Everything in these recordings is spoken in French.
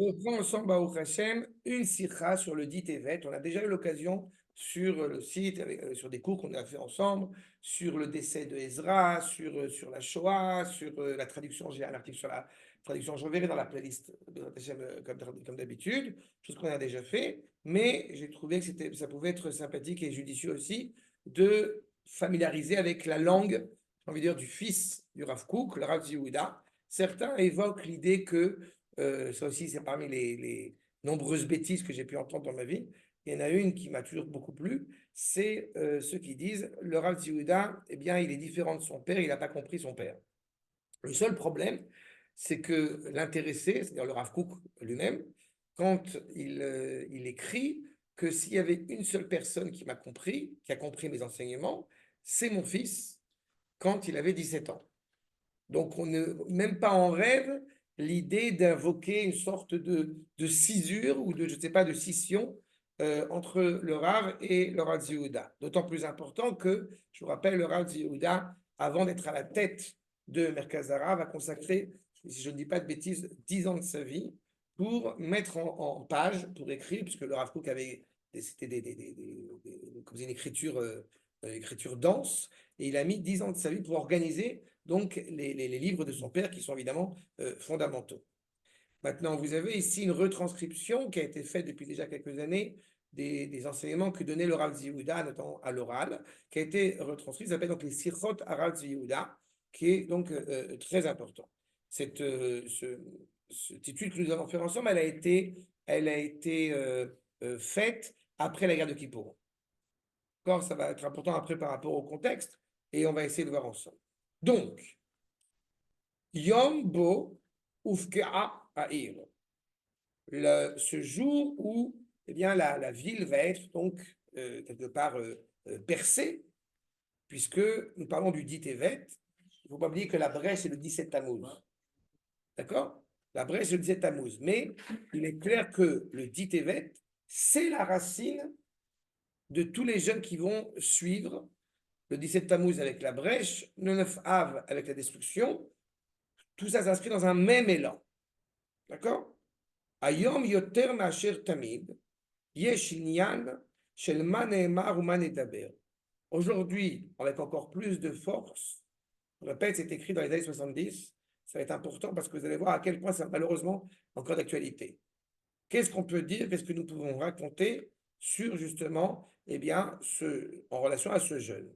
On prend ensemble, Baruch Hashem, une sikha sur le dit Tevet. On a déjà eu l'occasion sur le site, sur des cours qu'on a fait ensemble, sur le décès de Ezra, sur la Shoah, sur la traduction. J'ai un article sur la traduction, je verrai dans la playlist, Baruch Hashem, comme d'habitude, chose qu'on a déjà fait. Mais j'ai trouvé que ça pouvait être sympathique et judicieux aussi de familiariser avec la langue, j'ai envie de dire, du fils du Rav Kook, le Rav Yehuda. Certains évoquent l'idée que ça aussi, c'est parmi les nombreuses bêtises que j'ai pu entendre dans ma vie. Il y en a une qui m'a toujours beaucoup plu, c'est ceux qui disent le Rav Yehuda, eh bien, il est différent de son père, il n'a pas compris son père. Le seul problème, c'est que l'intéressé, c'est-à-dire le Rav Kook lui-même, quand il écrit que s'il y avait une seule personne qui m'a compris, qui a compris mes enseignements, c'est mon fils quand il avait 17 ans. Donc, on ne, même pas en rêve l'idée d'invoquer une sorte de cisure ou de, je ne sais pas, de scission entre le Rav et le Rav Yehuda. D'autant plus important que, je vous rappelle, le Rav Yehuda, avant d'être à la tête de Merkaz Harav, a consacré, si je ne dis pas de bêtises, 10 ans de sa vie pour mettre en page, pour écrire, puisque le Rav Kook avait, c'était comme une écriture, écriture dense, et il a mis 10 ans de sa vie pour organiser donc les livres de son père qui sont évidemment fondamentaux. Maintenant, vous avez ici une retranscription qui a été faite depuis déjà quelques années des enseignements que donnait le Rav Yehuda, notamment à l'oral, qui a été retranscrit, ça s'appelle donc les Sichot Rav Yehuda, qui est donc très important. Cette étude que nous allons faire ensemble, elle a été faite après la guerre de Kippour. Encore, ça va être important après par rapport au contexte, et on va essayer de voir ensemble. Donc, Yom Bo Ufkea Air, ce jour où eh bien, la ville va être donc quelque part percée, puisque nous parlons du dit Tevet. Il ne faut pas oublier que la brèche c'est le 17 Tammuz. D'accord? La brèche c'est le 17 Tammuz. Mais il est clair que le dit Tevet, c'est la racine de tous les jeunes qui vont suivre le 17 Tammuz avec la brèche, le 9 Av avec la destruction. Tout ça s'inscrit dans un même élan. D'accord? Ayom yoter ma'asher tamid, yesh inyan shel ma ne'emar ou ma nedaber. Aujourd'hui, avec encore plus de force, je répète, c'est écrit dans les années 70, ça va être important parce que vous allez voir à quel point c'est malheureusement encore d'actualité. Qu'est-ce qu'on peut dire, qu'est-ce que nous pouvons raconter sur justement, eh bien, en relation à ce jeune.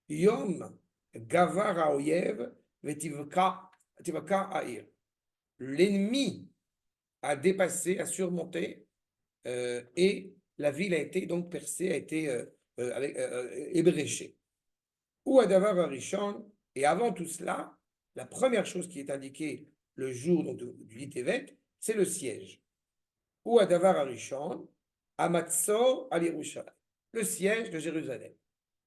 Yom gavar haoyev vetivka air. L'ennemi a dépassé, a surmonté, et la ville a été donc percée, a été ébréchée. Ou Adavar Arishon, et avant tout cela, la première chose qui est indiquée le jour donc, du Litevet, c'est le siège. Ou Adavar Arishon, Amatzor al Yerushalayim, le siège de Jérusalem.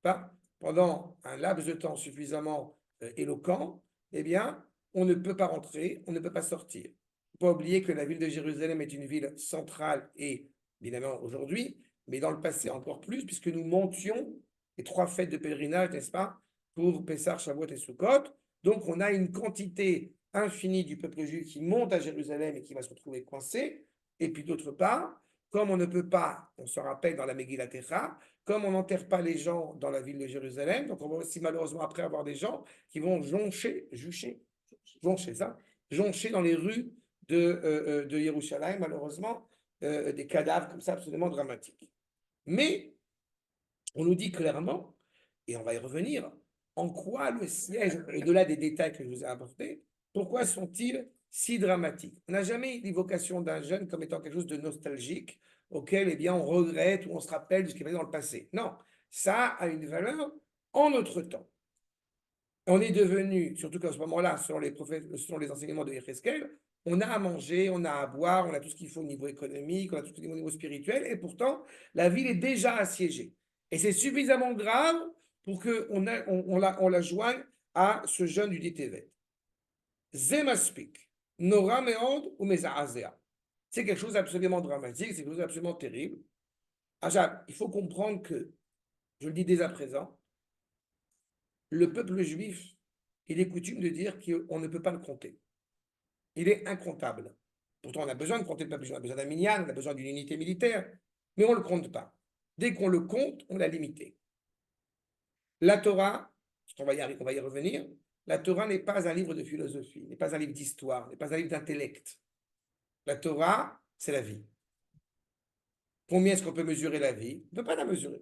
Enfin, pendant un laps de temps suffisamment éloquent, eh bien, on ne peut pas rentrer, on ne peut pas sortir. Il ne faut pas oublier que la ville de Jérusalem est une ville centrale et, évidemment, aujourd'hui, mais dans le passé encore plus, puisque nous montions les 3 fêtes de pèlerinage, n'est-ce pas, pour Pessah, Shavuot et Sukkot. Donc, on a une quantité infinie du peuple juif qui monte à Jérusalem et qui va se retrouver coincé. Et puis, d'autre part, comme on ne peut pas, on se rappelle dans la Megillat Techa, comme on n'enterre pas les gens dans la ville de Jérusalem, donc on va aussi malheureusement après avoir des gens qui vont joncher dans les rues de Yerushalayim, malheureusement, des cadavres comme ça absolument dramatiques. Mais on nous dit clairement, et on va y revenir, en quoi le siège, au-delà des détails que je vous ai apportés, pourquoi sont-ils si dramatiques? On n'a jamais eu l'évocation d'un jeune comme étant quelque chose de nostalgique, auquel eh bien, on regrette ou on se rappelle de ce qui est passé dans le passé. Non, ça a une valeur en notre temps. On est devenu, surtout qu'à ce moment-là, selon les enseignements de Yecheskel, on a à manger, on a à boire, on a tout ce qu'il faut au niveau économique, on a tout ce qu'il faut au niveau spirituel, et pourtant, la ville est déjà assiégée. Et c'est suffisamment grave pour qu'on la joigne à ce jeune du DTV. Zemaspik, Nora Meod ou Mezaazea. C'est quelque chose d'absolument dramatique, c'est quelque chose d'absolument terrible. Ajab, il faut comprendre que, je le dis dès à présent, le peuple juif, il est coutume de dire qu'on ne peut pas le compter. Il est incontable. Pourtant, on a besoin de compter le peuple juif, on a besoin d'un minyan, on a besoin d'une unité militaire, mais on ne le compte pas. Dès qu'on le compte, on l'a limité. La Torah, on va y revenir, la Torah n'est pas un livre de philosophie, n'est pas un livre d'histoire, n'est pas un livre d'intellect. La Torah, c'est la vie. Combien est-ce qu'on peut mesurer la vie? On ne peut pas la mesurer.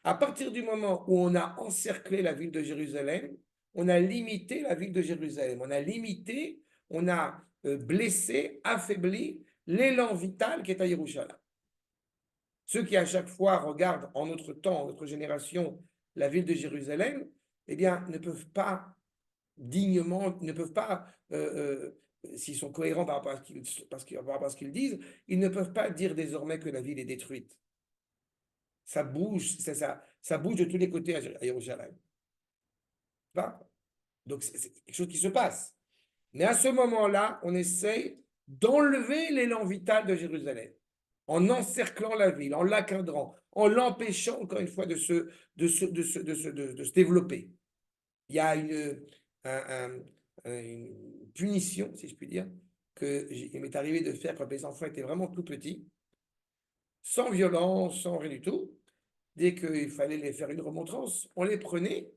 À partir du moment où on a encerclé la ville de Jérusalem, on a limité la ville de Jérusalem. On a limité, on a blessé, affaibli l'élan vital qui est à Jérusalem. Ceux qui à chaque fois regardent en notre temps, en notre génération, la ville de Jérusalem, eh bien, ne peuvent pas dignement, ne peuvent pas, s'ils sont cohérents par rapport à ce qu'ils disent, ils ne peuvent pas dire désormais que la ville est détruite. Ça bouge, ça bouge de tous les côtés à Jérusalem. Donc, c'est quelque chose qui se passe. Mais à ce moment-là, on essaye d'enlever l'élan vital de Jérusalem, en encerclant la ville, en l'accadrant, en l'empêchant, encore une fois, de se développer. Il y a une punition, si je puis dire, qu'il m'est arrivé de faire quand les enfants étaient vraiment tout petits, sans violence, sans rien du tout. Dès qu'il fallait les faire une remontrance, on les prenait,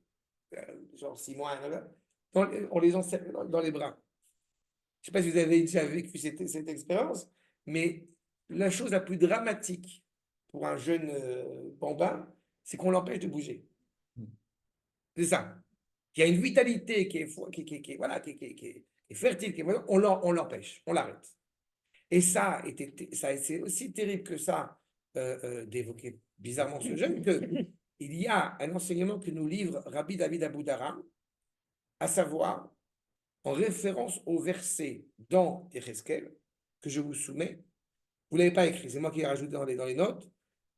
genre 6 mois, 1 an, on les encerclait dans les bras. Je ne sais pas si vous avez déjà vécu cette expérience, mais la chose la plus dramatique pour un jeune bambin, c'est qu'on l'empêche de bouger. C'est ça. Il y a une vitalité qui est, voilà, qui est fertile, on l'empêche, on l'arrête. Et ça, c'est aussi terrible que ça d'évoquer bizarrement ce jeune, qu'il y a un enseignement que nous livre Rabbi David Aboudaram, à savoir, en référence au verset dans Yecheskel, que je vous soumets. Vous ne l'avez pas écrit, c'est moi qui l'ai rajouté dans les notes.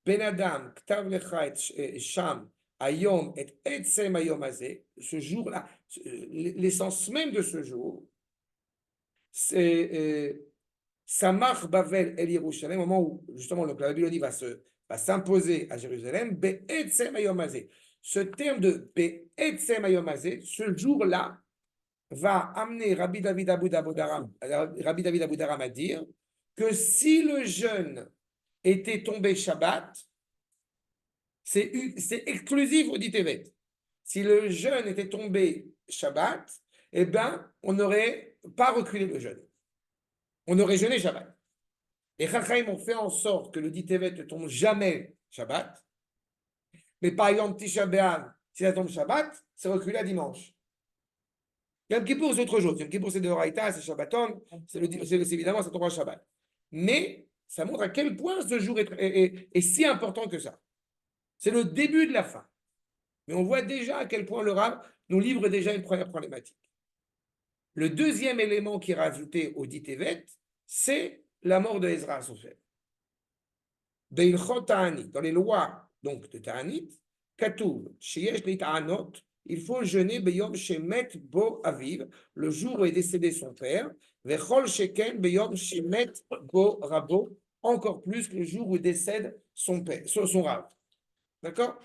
Ben Adam, Ktav Lecha et Sham, Ayom et Etsem Ayom Azeh, ce jour-là, l'essence même de ce jour, c'est Samach Bavel El Yerushalem, au moment où justement la Babylonie va s'imposer à Jérusalem, Be'etzem Ayom Azeh. Ce terme de Be'etzem Ayom Azeh, ce jour-là, va amener Rabbi David Aboudaram à dire que si le jeûne était tombé Shabbat, c'est exclusif au dit Tevet. Si le jeûne était tombé Shabbat, eh bien, on n'aurait pas reculé le jeûne. On aurait jeûné Shabbat. Les Chachaim ont fait en sorte que le dit Tevet ne tombe jamais Shabbat. Mais par exemple, Tisha B'Av, si ça tombe Shabbat, c'est reculé à dimanche. Yom Kippour, c'est autre chose. Yom Kippour, c'est de Horaïta, c'est Shabbaton, c'est évidemment, ça tombera Shabbat. Mais ça montre à quel point ce jour est si important que ça. C'est le début de la fin. Mais on voit déjà à quel point le Rav nous livre déjà une première problématique. Le deuxième élément qui est rajouté au dit Tevet, c'est la mort de Ezra Asopher. Dans les lois donc, de Ta'anit, Katouv, Sheyesh Lit'anot, il faut jeûner Beyom Shemet Bo Aviv, le jour où est décédé son père, Vechol Sheken Beyom Shemet Bo Rabo, encore plus que le jour où décède son père, son rave. D'accord?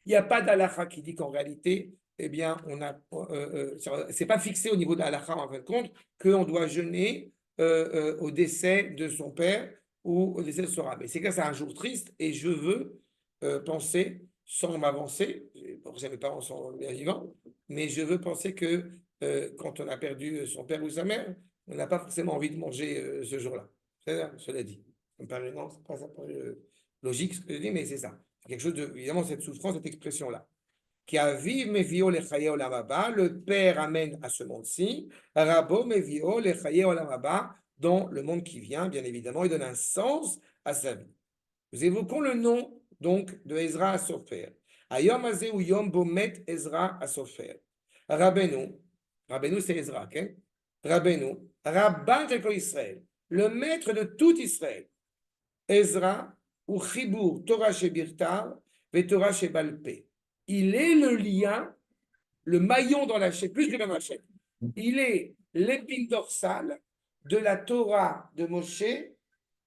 Il n'y a pas d'halakha qui dit qu'en réalité, eh bien, c'est pas fixé au niveau de l'halakha en fin de compte qu'on doit jeûner au décès de son père ou au décès de son rave. Mais c'est que c'est un jour triste et je veux penser, sans m'avancer, mes parents sont bien vivants, mais je veux penser que quand on a perdu son père ou sa mère, on n'a pas forcément envie de manger ce jour-là. Cela dit. Ça me paraît, non, c'est pas ça logique ce que je dis, mais c'est ça. C'est quelque chose de, évidemment, cette souffrance, cette expression-là. Qui a vive mevio le chaye olam haba, le père amène à ce monde-ci, rabo mevio le chaye olam haba, dans le monde qui vient, bien évidemment, il donne un sens à sa vie. Nous évoquons le nom, donc, de Ezra Asopher. Ayom Azeh ou Yom Bomet Ezra Asopher. Rabbeinu c'est Ezra, ok? Rabbeinu, Rabban de Israël, le maître de tout Israël. Ezra ou Chibour Torah Shebirtar et Torah Shebalpé. Il est le lien, le maillon dans la chaîne, plus que dans la chaîne. Il est l'épine dorsale de la Torah de Moshe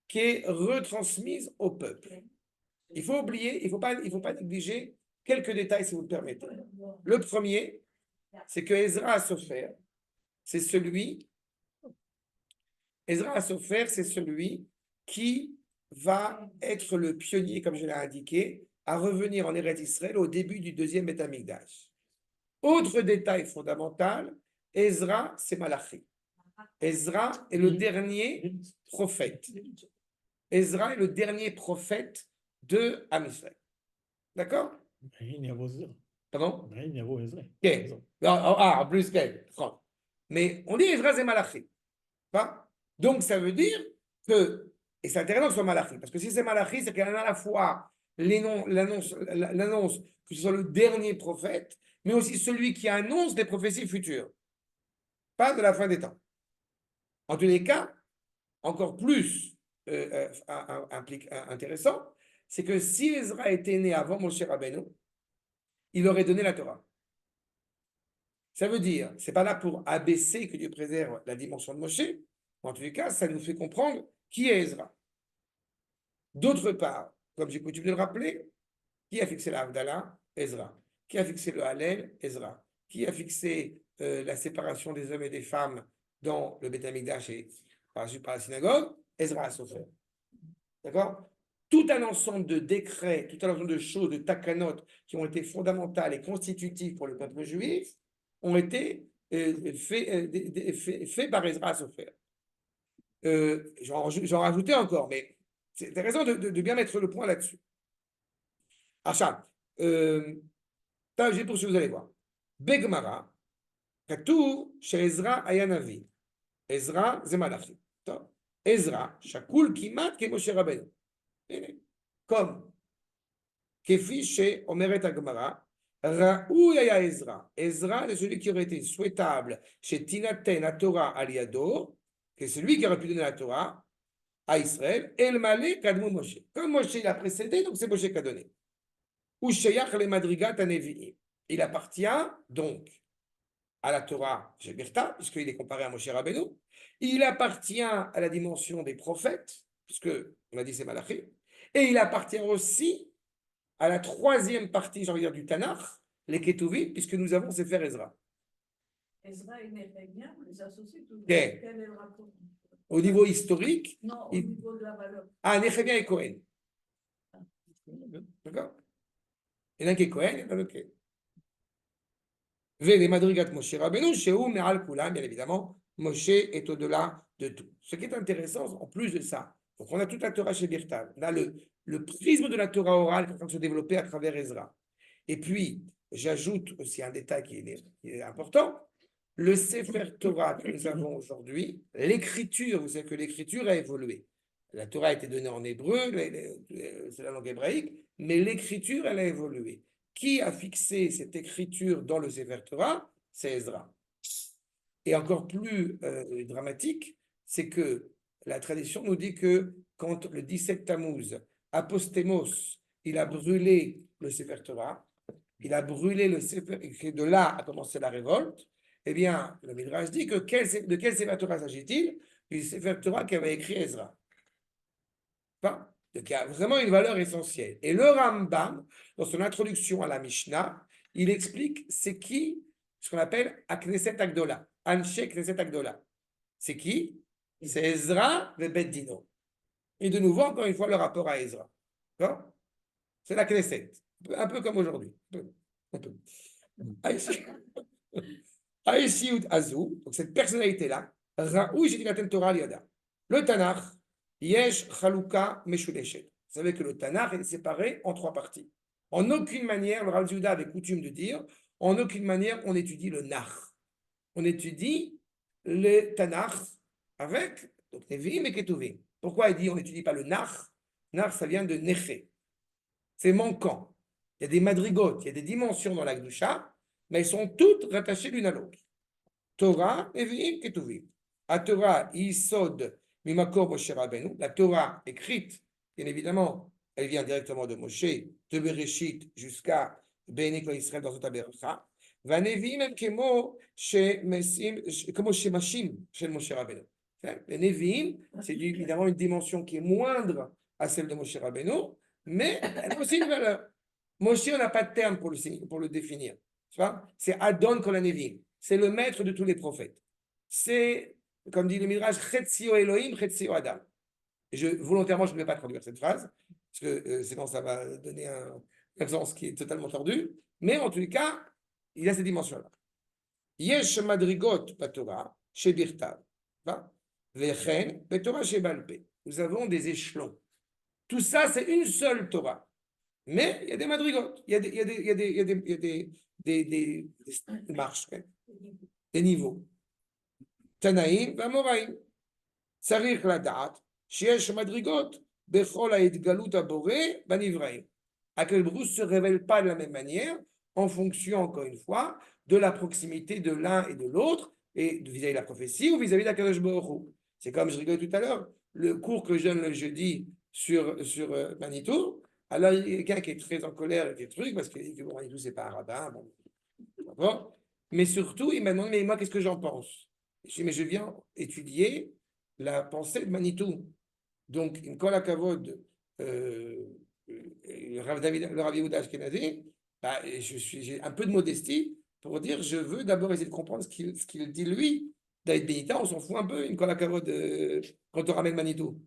qui est retransmise au peuple. Il faut oublier, il faut pas négliger quelques détails si vous le permettez. Le premier, c'est que Ezra Asopher, c'est celui Ezra Sofer, c'est celui qui va être le pionnier, comme je l'ai indiqué, à revenir en Eretz Israël au début du deuxième Beth Amikdash. Autre détail fondamental, Ezra, c'est Malachi. Ezra est le dernier prophète. Ezra est le dernier prophète de Am Israël. D'accord? Pardon? Ok. En plus, mais on dit Ezra, c'est Malachi. Pas? Donc, ça veut dire que, et c'est intéressant que ce soit Malachi, parce que si c'est Malachi, c'est qu'il y a à la fois l'annonce que ce soit le dernier prophète, mais aussi celui qui annonce des prophéties futures, pas de la fin des temps. En tous les cas, encore plus intéressant, c'est que si Ezra était né avant Moshe Rabbeinu, il aurait donné la Torah. Ça veut dire, c'est pas là pour abaisser que Dieu préserve la dimension de Moshe, en tous les cas, ça nous fait comprendre qui est Ezra. D'autre part, comme j'ai coutume de le rappeler, qui a fixé l'Avdallah? Ezra. Qui a fixé le Hallel? Ezra. Qui a fixé la séparation des hommes et des femmes dans le Beth Amikdash et par la synagogue? Ezra a Sofer. D'accord? Tout un ensemble de décrets, tout un ensemble de choses, de takanot qui ont été fondamentales et constitutives pour le peuple juif ont été faits par Ezra à Sofer. J'en rajoutais encore, mais c'est intéressant de bien mettre le point là-dessus. Achat, j'ai poursuivi, vous allez voir. Begmara, Katou, chez Ezra Ayanavi. Ezra, Zemalachi. Ezra, Shakul Kimat, Kemoshe Rabbeinu. Comme Kefi chez Omeret Agmara, Raoui Aya Ezra. Ezra est celui qui aurait été souhaitable chez Tinaten, la Torah Aliado, qui est celui qui aurait pu donner la Torah à Israël, El Malé Kadmou Moshe. Comme Moshe il a précédé, donc c'est Moshe qui a donné. Ou Sheyach le Madrigat Anevi'im. Il appartient donc à la Torah Jebirta, puisqu'il est comparé à Moshe Rabbeinu. Il appartient à la dimension des prophètes, puisque on a dit c'est Malachi. Et il appartient aussi à la troisième partie, j'ai envie de dire, du Tanakh, les Ketuvim, puisque nous avons Sefer Ezra. Ezra et Néhémie, on les associe tous. Okay. Quel est le rapport? Au niveau historique. Non, au niveau de la valeur. Ah, Néhémie et Cohen. D'accord? Il y en a un qui est Cohen, il y en a un autre qui est. Les Madrigat Moshe Rabbeinu, Shehu Me'al Kulam, bien évidemment, Moshe est au-delà de tout. Ce qui est intéressant, en plus de ça, donc on a toute la Torah chez Birtav, on a le prisme de la Torah orale qui est en train de se développer à travers Ezra. Et puis, j'ajoute aussi un détail qui est important, le Sefer Torah que nous avons aujourd'hui, l'écriture, vous savez que l'écriture a évolué. La Torah a été donnée en hébreu, c'est la langue hébraïque, mais l'écriture, elle a évolué. Qui a fixé cette écriture dans le Sefer Torah? C'est Ezra. Et encore plus dramatique, c'est que la tradition nous dit que quand le 17 Tammuz, Apostémos, il a brûlé le Sefer Torah, il a brûlé le Sefer, et de là a commencé la révolte, eh bien, le Midrash dit que de quel Sefer Torah s'agit-il? Du Sefer Torah qu'avait écrit Ezra. Enfin, qui a vraiment une valeur essentielle. Et le Rambam, dans son introduction à la Mishnah, il explique c'est qui ce qu'on appelle Akneset Agdola, Anshe Knesset Agdola. C'est qui? C'est Ezra et Beddino. Et de nouveau, encore une fois, le rapport à Ezra. C'est la Knesset. Un peu comme aujourd'hui. Un peu. Aïshiut Azou, donc cette personnalité-là, Raoui Shetilaten Torah Liada. Le Tanakh, Yesh Chaluka Meshudeshet. Vous savez que le Tanakh est séparé en trois parties. En aucune manière, le Rav Juda avait coutume de dire, en aucune manière on étudie le Nach. On étudie le Tanakh avec donc Nevi'im et Ketuvim. Pourquoi il dit on n'étudie pas le Nach? Nach, ça vient de Neché. C'est manquant. Il y a des madrigotes, il y a des dimensions dans la Gdusha, mais elles sont toutes rattachées l'une à l'autre. Torah, Nevi'im, Ketuvim. À Torah, Yisod, Mimakor Moshe Rabbeinu. La Torah écrite, bien évidemment, elle vient directement de Moshe, de Bereshit jusqu'à Bénék Israël dans Zot HaBeracha. והנביאים הם כמו שמשים של משה רבנו. Les Nevi'im, c'est évidemment une dimension qui est moindre à celle de Moshe Rabbeinu, mais elle a aussi une valeur. Moshe, on n'a pas de terme pour le définir. C'est Adon Kol HaNevi'im. C'est le maître de tous les prophètes. C'est comme dit le Midrash, Chetzio Elohim, Chetzio Adam. Et volontairement, je ne vais pas traduire cette phrase, parce que sinon ça va donner un sens qui est totalement tordu. Mais en tous les cas, il a cette dimension-là. Yesh madrigot batora chez Birtav. Vechen betora chez Balpe. Nous avons des échelons. Tout ça, c'est une seule Torah. Mais il y a des madrigotes, il y a des marches, des niveaux. Tanaïm, Vamoraïm. צריך לדעת שיש מדרגות בכל ההתגלות הבורא בנבראים. הקדוש ברוך הוא se révèle pas de la même manière en fonction, encore une fois, de la proximité de l'un et de l'autre, et vis-à-vis de la prophétie ou vis-à-vis d'Akadosh Baruch Hu. C'est comme je rigolais tout à l'heure, le cours que je donne le jeudi sur Manitou. Alors, il y a quelqu'un qui est très en colère avec les trucs, parce qu'il dit que bon, Manitou, c'est pas un rabbin, bon, d'accord. Mais surtout, il m'a demandé, mais moi, qu'est-ce que j'en pense? Je dis, mais je viens étudier la pensée de Manitou. Donc, une kol hakavod, le Rav Yehuda Ashkenazi, bah, j'ai un peu de modestie pour dire, je veux d'abord essayer de comprendre ce qu'il dit lui. David Benita, on s'en fout un peu, une kol hakavod, quand on ramène Manitou.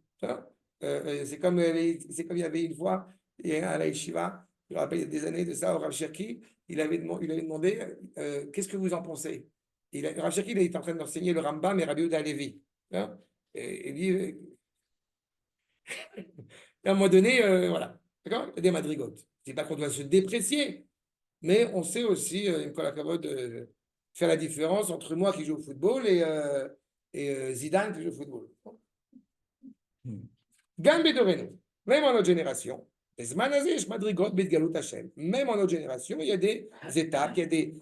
C'est comme il y avait une fois, à la Yeshiva, je me rappelle il y a des années de ça, au Rav Cherki, il avait demandé qu'est-ce que vous en pensez? Rav Cherki, il était en train d'enseigner le Rambam et Rabbi Yehuda Halevi. Et lui, à un moment donné, voilà. D'accord. Il y a des madrigotes. Je ne dis pas qu'on doit se déprécier, mais on sait aussi, une collab faire la différence entre moi qui joue au football et Zidane qui joue au football. Gambé Doreno, même en notre génération, même en notre génération, il y a des étapes, il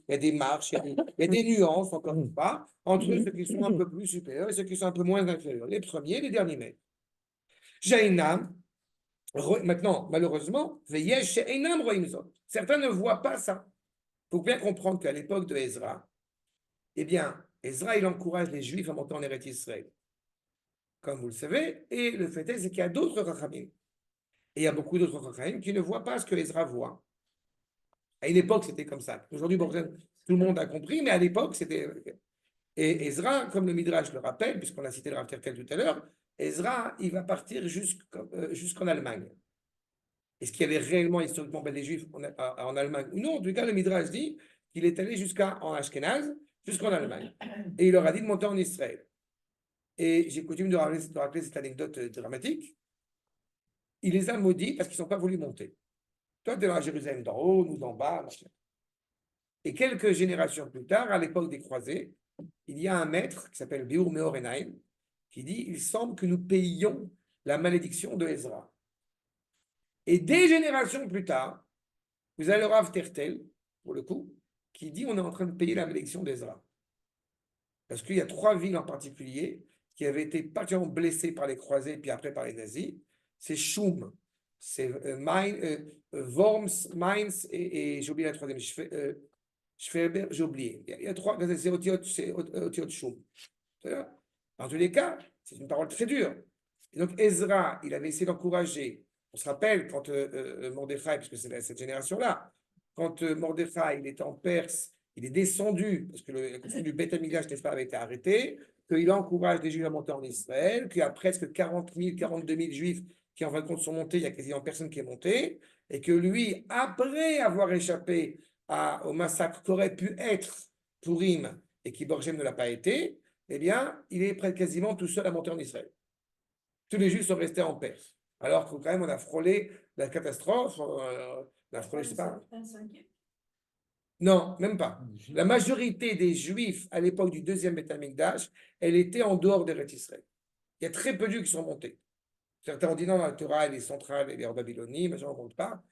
y a des marches, il y a des nuances, encore une fois, entre ceux qui sont un peu plus supérieurs et ceux qui sont un peu moins inférieurs. Les premiers, les derniers maîtres. Jainam, maintenant, malheureusement, certains ne voient pas ça. Il faut bien comprendre qu'à l'époque de Ezra, eh bien, Ezra, il encourage les Juifs à monter en Eretz Israël, comme vous le savez, et le fait est, c'est qu'il y a d'autres Rachamim. Et il y a beaucoup d'autres Rachamim qui ne voient pas ce que Ezra voit. À une époque, c'était comme ça. Aujourd'hui, bon, tout le monde a compris, mais à l'époque, c'était... Et Ezra, comme le Midrash le rappelle, puisqu'on a cité le Rav Terkel tout à l'heure, Ezra, il va partir jusqu'en Allemagne. Est-ce qu'il y avait réellement historiquement des Juifs en Allemagne ou non? En tout cas, le Midrash dit qu'il est allé en Ashkenaz, jusqu'en Allemagne. Et il leur a dit de monter en Israël. Et j'ai coutume de rappeler cette anecdote dramatique. Il les a maudits parce qu'ils n'ont pas voulu monter. Toi, tu es dans Jérusalem d'en haut, nous d'en bas, machin. Et quelques générations plus tard, à l'époque des croisés, il y a un maître qui s'appelle Beur Meorenaim qui dit il semble que nous payions la malédiction de Ezra. Et des générations plus tard, vous avez le Rav Tertel, pour le coup, qui dit on est en train de payer la malédiction d'Ezra. Parce qu'il y a 3 villes en particulier qui avaient été particulièrement blessées par les croisés, puis après par les nazis. C'est Choum, c'est Worms, Mainz et j'ai oublié la troisième, Schwerber, j'ai oublié. Il y a 3, c'est Otiot Choum. En tous les cas, c'est une parole très dure. Et donc Ezra, il avait essayé d'encourager. On se rappelle quand Mordechai, puisque c'est cette génération-là, quand Mordechai il était en Perse, il est descendu, parce que la construction du Beth Amikdash, n'est-ce pas, avait été arrêtée, qu'il encourage les Juifs à monter en Israël, qu'il y a presque 40 000, 42 000 Juifs qui en fin de compte sont montés, il n'y a quasiment personne qui est monté, et que lui, après avoir échappé au massacre qu'aurait pu être Purim et qui Borgem ne l'a pas été, eh bien, il est presque quasiment tout seul à monter en Israël. Tous les Juifs sont restés en Perse. Alors que quand même, on a frôlé la catastrophe. On a frôlé, je sais pas. Non, même pas. La majorité des Juifs à l'époque du deuxième Beth Amikdash, elle était en dehors d'Eretz Israël. Il y a très peu de Juifs qui sont montés. Certains ont dit non, la Torah, elle est centrale, elle est en Babylonie, mais je n'en monte pas.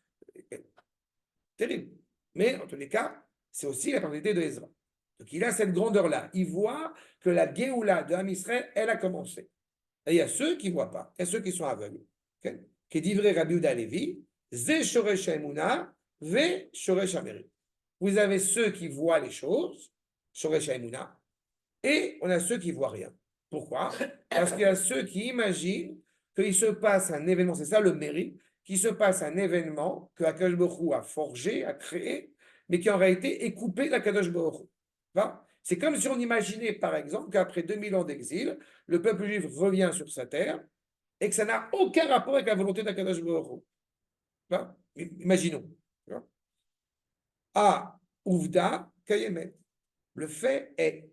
Terrible. Mais en tous les cas, c'est aussi la particularité de Ezra. Donc il a cette grandeur-là. Il voit que la Géoula de Ham Israël, elle a commencé. Et il y a ceux qui ne voient pas. Il y a ceux qui sont aveugles. Okay? Qui dit vrai Rabbi Yehuda Halevi, Ze Shoresh Haemuna, Ve Shoresh Hamerit. Vous avez ceux qui voient les choses, Shoresh Haemuna, et on a ceux qui ne voient rien. Pourquoi? Parce qu'il y a ceux qui imaginent qu'il se passe un événement, c'est ça le mérite, qu'il se passe un événement que Akadosh Baruch Hu a forgé, a créé, mais qui en réalité est coupé d'Akadosh Baruch Hu. C'est comme si on imaginait, par exemple, qu'après 2000 ans d'exil, le peuple juif revient sur sa terre et que ça n'a aucun rapport avec la volonté d'Akadosh Baruch Hu. Imaginons. Ah, Ouvda, Kayemet. Le fait est,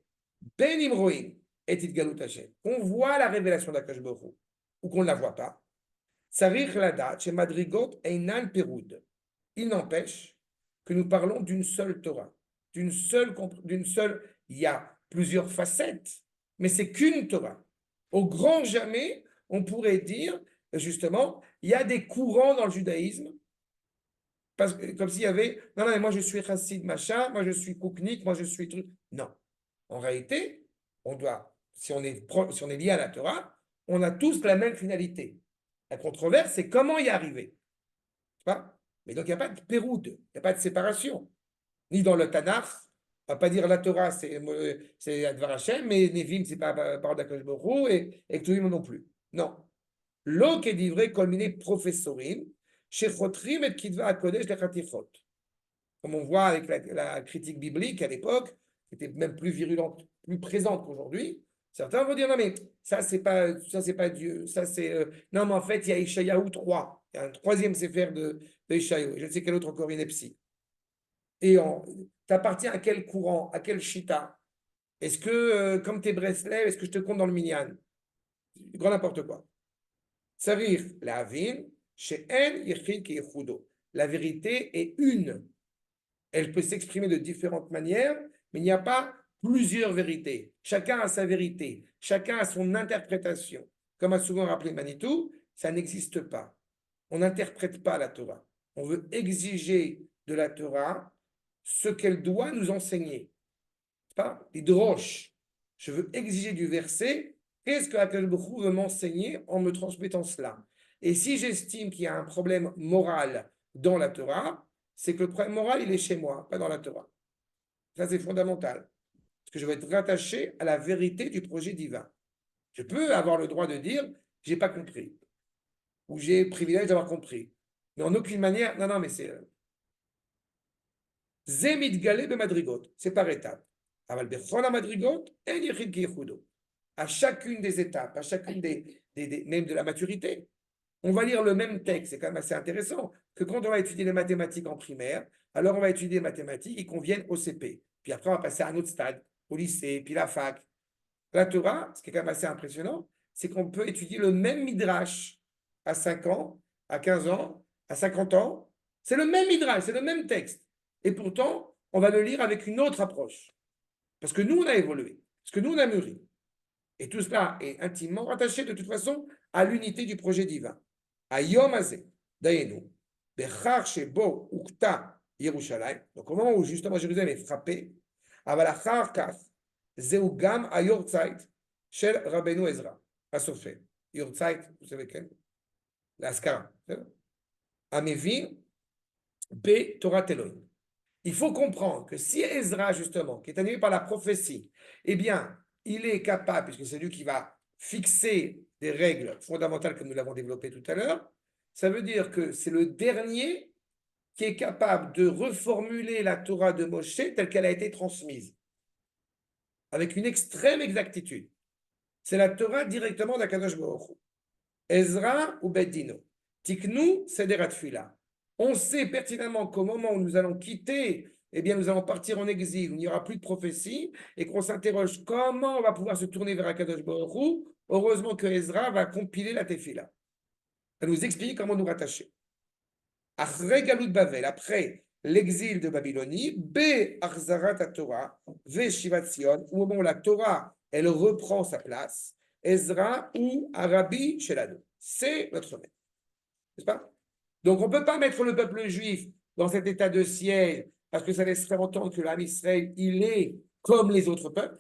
Ben Imroim et Itgalut Hashem. Qu'on voit la révélation d'Akadosh Baruch Hu, ou qu'on ne la voit pas. Sarich Ladat, chez Madrigot, Einan Peroud. Il n'empêche que nous parlons d'une seule Torah, d'une seule, il y a plusieurs facettes, mais c'est qu'une Torah. Au grand jamais, on pourrait dire, justement, il y a des courants dans le judaïsme, parce que, comme s'il y avait, non, non, mais moi je suis chassid machin, moi je suis kouknik, moi je suis truc. Non. En réalité, on doit, si on est lié à la Torah, on a tous la même finalité. La controverse, c'est comment y arriver. Pas. Mais donc, il n'y a pas de péroude, il n'y a pas de séparation. Ni dans le Tanakh, on ne va pas dire la Torah, c'est Advar Hashem, mais Nevim, ce n'est pas parole d'Akadosh Baruch Hu, et Ketuvim non plus. Non. L'eau qui est livrée, colminé professorim, Shechotrim et Kidva Akodesh Lechatichot. Comme on voit avec la critique biblique à l'époque, qui était même plus virulente, plus présente qu'aujourd'hui, certains vont dire non, mais ça, c'est pas Dieu. Ça, c'est. Non, mais en fait, il y a Ishayahu 3. Il y a un troisième séphère de Ishayahu. Je ne sais quel autre encore ineptie. Et tu appartiens à quel courant, à quel shita? Est-ce que, comme tes Breslev, est-ce que je te compte dans le minyan? Grand n'importe quoi. Sarir, la avin, chez En, Yechid, qui est La vérité est une. Elle peut s'exprimer de différentes manières, mais il n'y a pas plusieurs vérités. Chacun a sa vérité, chacun a son interprétation. Comme a souvent rappelé Manitou, ça n'existe pas. On n'interprète pas la Torah. On veut exiger de la Torah ce qu'elle doit nous enseigner. C'est pas l'hydroche. Je veux exiger du verset, qu'est-ce que Akadosh Baruch Hu veut m'enseigner en me transmettant cela. Et si j'estime qu'il y a un problème moral dans la Torah, c'est que le problème moral, il est chez moi, pas dans la Torah. Ça, c'est fondamental. Parce que je vais être rattaché à la vérité du projet divin. Je peux avoir le droit de dire, j'ai pas compris. Ou j'ai le privilège d'avoir compris. Mais en aucune manière, non, mais c'est. Zemit galé de madrigot, c'est par étapes. Aval bechol madrigot, en yichid ki yichudo. À chacune des étapes, à chacune même de la maturité, on va lire le même texte. C'est quand même assez intéressant que quand on va étudier les mathématiques en primaire, alors on va étudier les mathématiques et qu'on vienne au CP. Puis après, on va passer à un autre stade, au lycée, puis la fac. La Torah, ce qui est quand même assez impressionnant, c'est qu'on peut étudier le même midrash à 5 ans, à 15 ans, à 50 ans. C'est le même midrash, c'est le même texte. Et pourtant, on va le lire avec une autre approche. Parce que nous, on a évolué. Parce que nous, on a mûri. Et tout cela est intimement rattaché de toute façon à l'unité du projet divin. Ayom Azeh, Dayenu, Bechar Shebo Ukta Yerushalayim. Donc au moment où justement Jérusalem est frappée, Avalachar Kaf, Zeugam Ayortzait, Shel Rabbeinu Ezra, à Sofé. Yortzait, vous savez quel? L'Askara. Amevin, Be Torah Teloim. Il faut comprendre que si Ezra, justement, qui est animé par la prophétie, eh bien, il est capable, puisque c'est lui qui va fixer des règles fondamentales comme nous l'avons développé tout à l'heure, ça veut dire que c'est le dernier qui est capable de reformuler la Torah de Moshe telle qu'elle a été transmise, avec une extrême exactitude. C'est la Torah directement d'Akadosh Baruch Hu. Ezra ou Beddino. Tiknu Sederat Fila. On sait pertinemment qu'au moment où nous allons quitter, eh bien, nous allons partir en exil, où il n'y aura plus de prophétie, et qu'on s'interroge comment on va pouvoir se tourner vers Akadosh Baruch Hu. Heureusement que Ezra va compiler la Tefila. Elle nous explique comment nous rattacher. Après Galut Bavel, après l'exil de Babylonie, B. Achzarat Torah, V. Shivat Sion, au moment où la Torah, elle reprend sa place, Ezra ou Arabi Shelano. C'est notre maître. N'est-ce pas? Donc, on ne peut pas mettre le peuple juif dans cet état de siège parce que ça laisserait entendre que l'âme Israël, il est comme les autres peuples,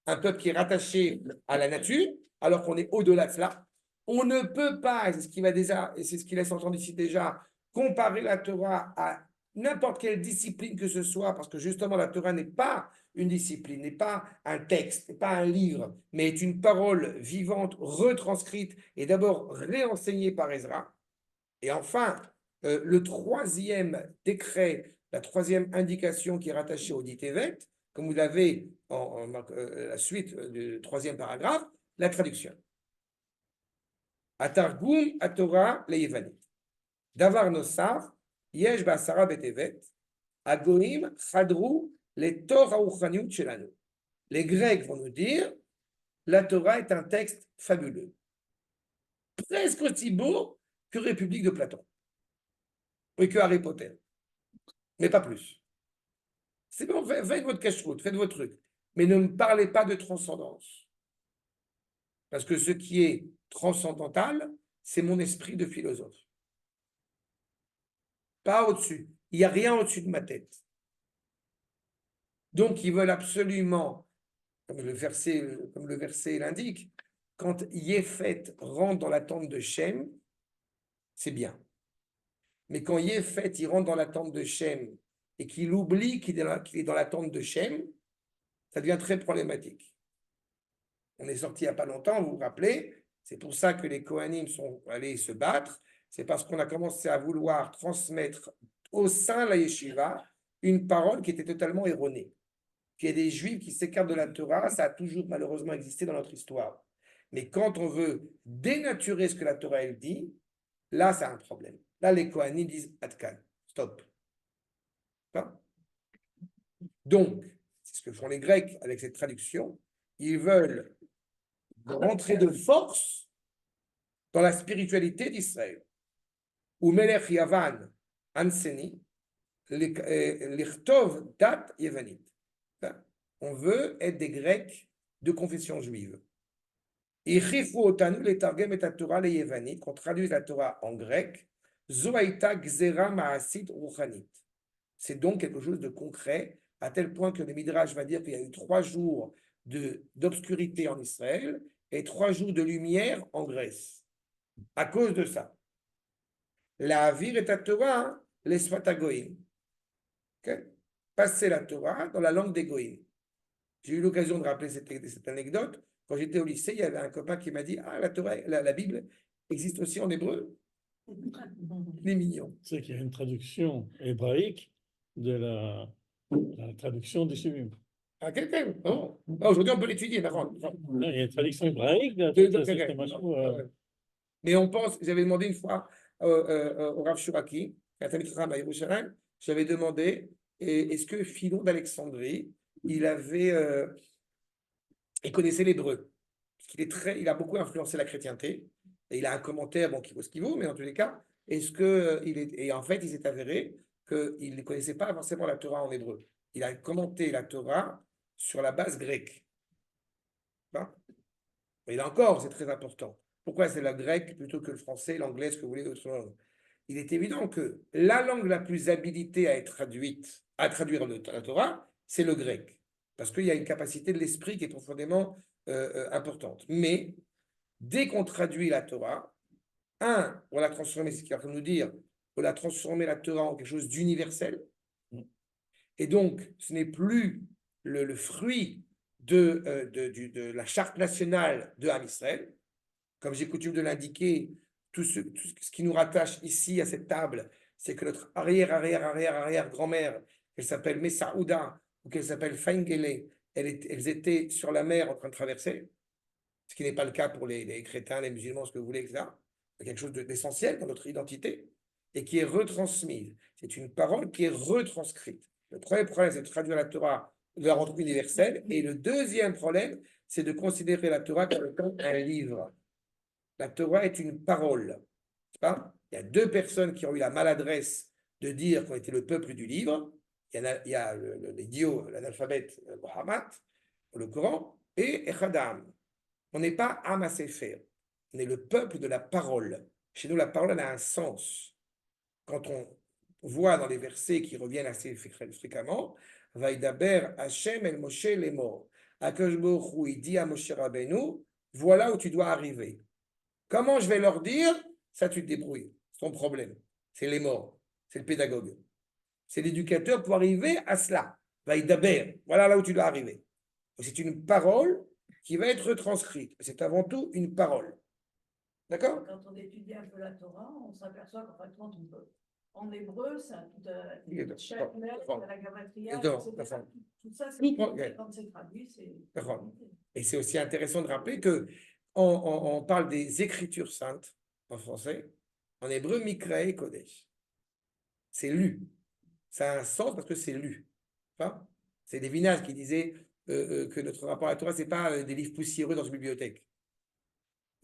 un peuple qui est rattaché à la nature, alors qu'on est au-delà de cela. On ne peut pas, et c'est ce qui va déjà, et c'est ce qui laisse entendre ici déjà, comparer la Torah à n'importe quelle discipline que ce soit, parce que justement la Torah n'est pas une discipline, n'est pas un texte, n'est pas un livre, mais est une parole vivante, retranscrite et d'abord réenseignée par Ezra. Et enfin, le troisième décret, la troisième indication qui est rattachée au dit évêque, comme vous l'avez la suite du troisième paragraphe, la traduction. Atargum Atorah leYevanit. Davar nosaf, yesh ba'asara betevet, agoim chadru le Torah uchaniut shelanu. Les Grecs vont nous dire, la Torah est un texte fabuleux, presque aussi beau que République de Platon, et que Harry Potter, mais pas plus. C'est bon, faites votre cache-route, faites votre truc, mais ne me parlez pas de transcendance. Parce que ce qui est transcendantal, c'est mon esprit de philosophe. Pas au-dessus. Il n'y a rien au-dessus de ma tête. Donc, ils veulent absolument, comme le verset l'indique, quand Yéfet rentre dans la tente de Shem, c'est bien. Mais quand Yéfet, il rentre dans la tente de Shem et qu'il oublie qu'il est dans la tente de Shem, ça devient très problématique. On est sorti il n'y a pas longtemps, vous vous rappelez, c'est pour ça que les Kohanim sont allés se battre, c'est parce qu'on a commencé à vouloir transmettre au sein de la yeshiva une parole qui était totalement erronée. Qu'il y ait des juifs qui s'écartent de la Torah, ça a toujours malheureusement existé dans notre histoire. Mais quand on veut dénaturer ce que la Torah elle dit, là, c'est un problème. Là, les Kohanim disent Adkan, stop. Donc, c'est ce que font les Grecs avec cette traduction. Ils veulent rentrer de force dans la spiritualité d'Israël. Ou Melech Yavan Anseni, l'Ichtov Dat Yevanit. On veut être des Grecs de confession juive. Qu'on traduise la Torah en grec, Zoaita Gzera Maasit Ruchanit. C'est donc quelque chose de concret, à tel point que le Midrash va dire qu'il y a eu 3 jours d'obscurité en Israël et 3 jours de lumière en Grèce. À cause de ça. La Avir et la Torah, les Svatagoïm. Okay? Passer la Torah dans la langue des Goïm. J'ai eu l'occasion de rappeler cette anecdote. Quand j'étais au lycée, il y avait un copain qui m'a dit « Ah, la Torah, la Bible existe aussi en hébreu ?» Il est mignon. C'est qu'il y a une traduction hébraïque de la traduction des Shuvim. Ah, quelqu'un oh. Aujourd'hui, on peut l'étudier, d'accord. Non, il y a une traduction hébraïque de Mais on pense, j'avais demandé une fois au Rav Shuraki, à Yerushalayim, j'avais demandé est-ce que Philon d'Alexandrie, il connaissait l'hébreu, parce il a beaucoup influencé la chrétienté, et il a un commentaire bon, qui vaut ce qu'il vaut, mais en tous les cas, et en fait, il s'est avéré qu'il ne connaissait pas forcément la Torah en hébreu. Il a commenté la Torah sur la base grecque. Et là encore, c'est très important. Pourquoi c'est la grecque plutôt que le français, l'anglais, ce que vous voulez, autre langue? Il est évident que la langue la plus habilitée à traduire la Torah, c'est le grec. Parce qu'il y a une capacité de l'esprit qui est profondément importante. Mais dès qu'on traduit la Torah, on l'a transformé, c'est ce qu'il va nous dire, on l'a transformé la Torah en quelque chose d'universel. Et donc, ce n'est plus le fruit de la charte nationale de Ham Israël. Comme j'ai coutume de l'indiquer, tout ce qui nous rattache ici à cette table, c'est que notre arrière-grand-mère, qu'elle s'appelle Messaouda ou qu'elle s'appelle Faingele, elles étaient sur la mer en train de traverser, ce qui n'est pas le cas pour les crétins, les musulmans, ce que vous voulez, etc. C'est quelque chose d'essentiel dans notre identité et qui est retransmise. C'est une parole qui est retranscrite. Le premier problème, c'est de traduire la Torah de la rendre universelle. Et le deuxième problème, c'est de considérer la Torah comme étant un livre. La Torah est une parole. Il y a 2 personnes qui ont eu la maladresse de dire qu'on était le peuple du livre. Il y a l'idiot, l'analphabète Muhammad, le Coran, et Echadam. On n'est pas Am HaSefer. On est le peuple de la parole. Chez nous, la parole elle a un sens. Quand on voit dans les versets qui reviennent assez fréquemment, Vaïdaber Hashem el Moshe lemor. Akadosh Baruch Hu, il dit à Moshe Rabbeinu, voilà où tu dois arriver. Comment je vais leur dire? Ça, tu te débrouilles. C'est ton problème. C'est les morts. C'est le pédagogue. C'est l'éducateur pour arriver à cela. Vaïdaber. Voilà là où tu dois arriver. C'est une parole qui va être retranscrite. C'est avant tout une parole. D'accord? Quand on étudie un peu la Torah, on s'aperçoit qu'en fait, on peut. En hébreu, ça, Il est chaque d'accord, lettre, d'accord. la gamatria, D'accord, etc. d'accord. Tout ça, c'est Tout- quand c'est traduit, c'est. D'accord. Et c'est aussi intéressant de rappeler que on parle des écritures saintes en français, en hébreu, Mikra et Kodesh. C'est lu. Ça a un sens parce que c'est lu. Enfin, c'est des vinages qui disaient que notre rapport à la Torah, ce n'est pas des livres poussiéreux dans une bibliothèque.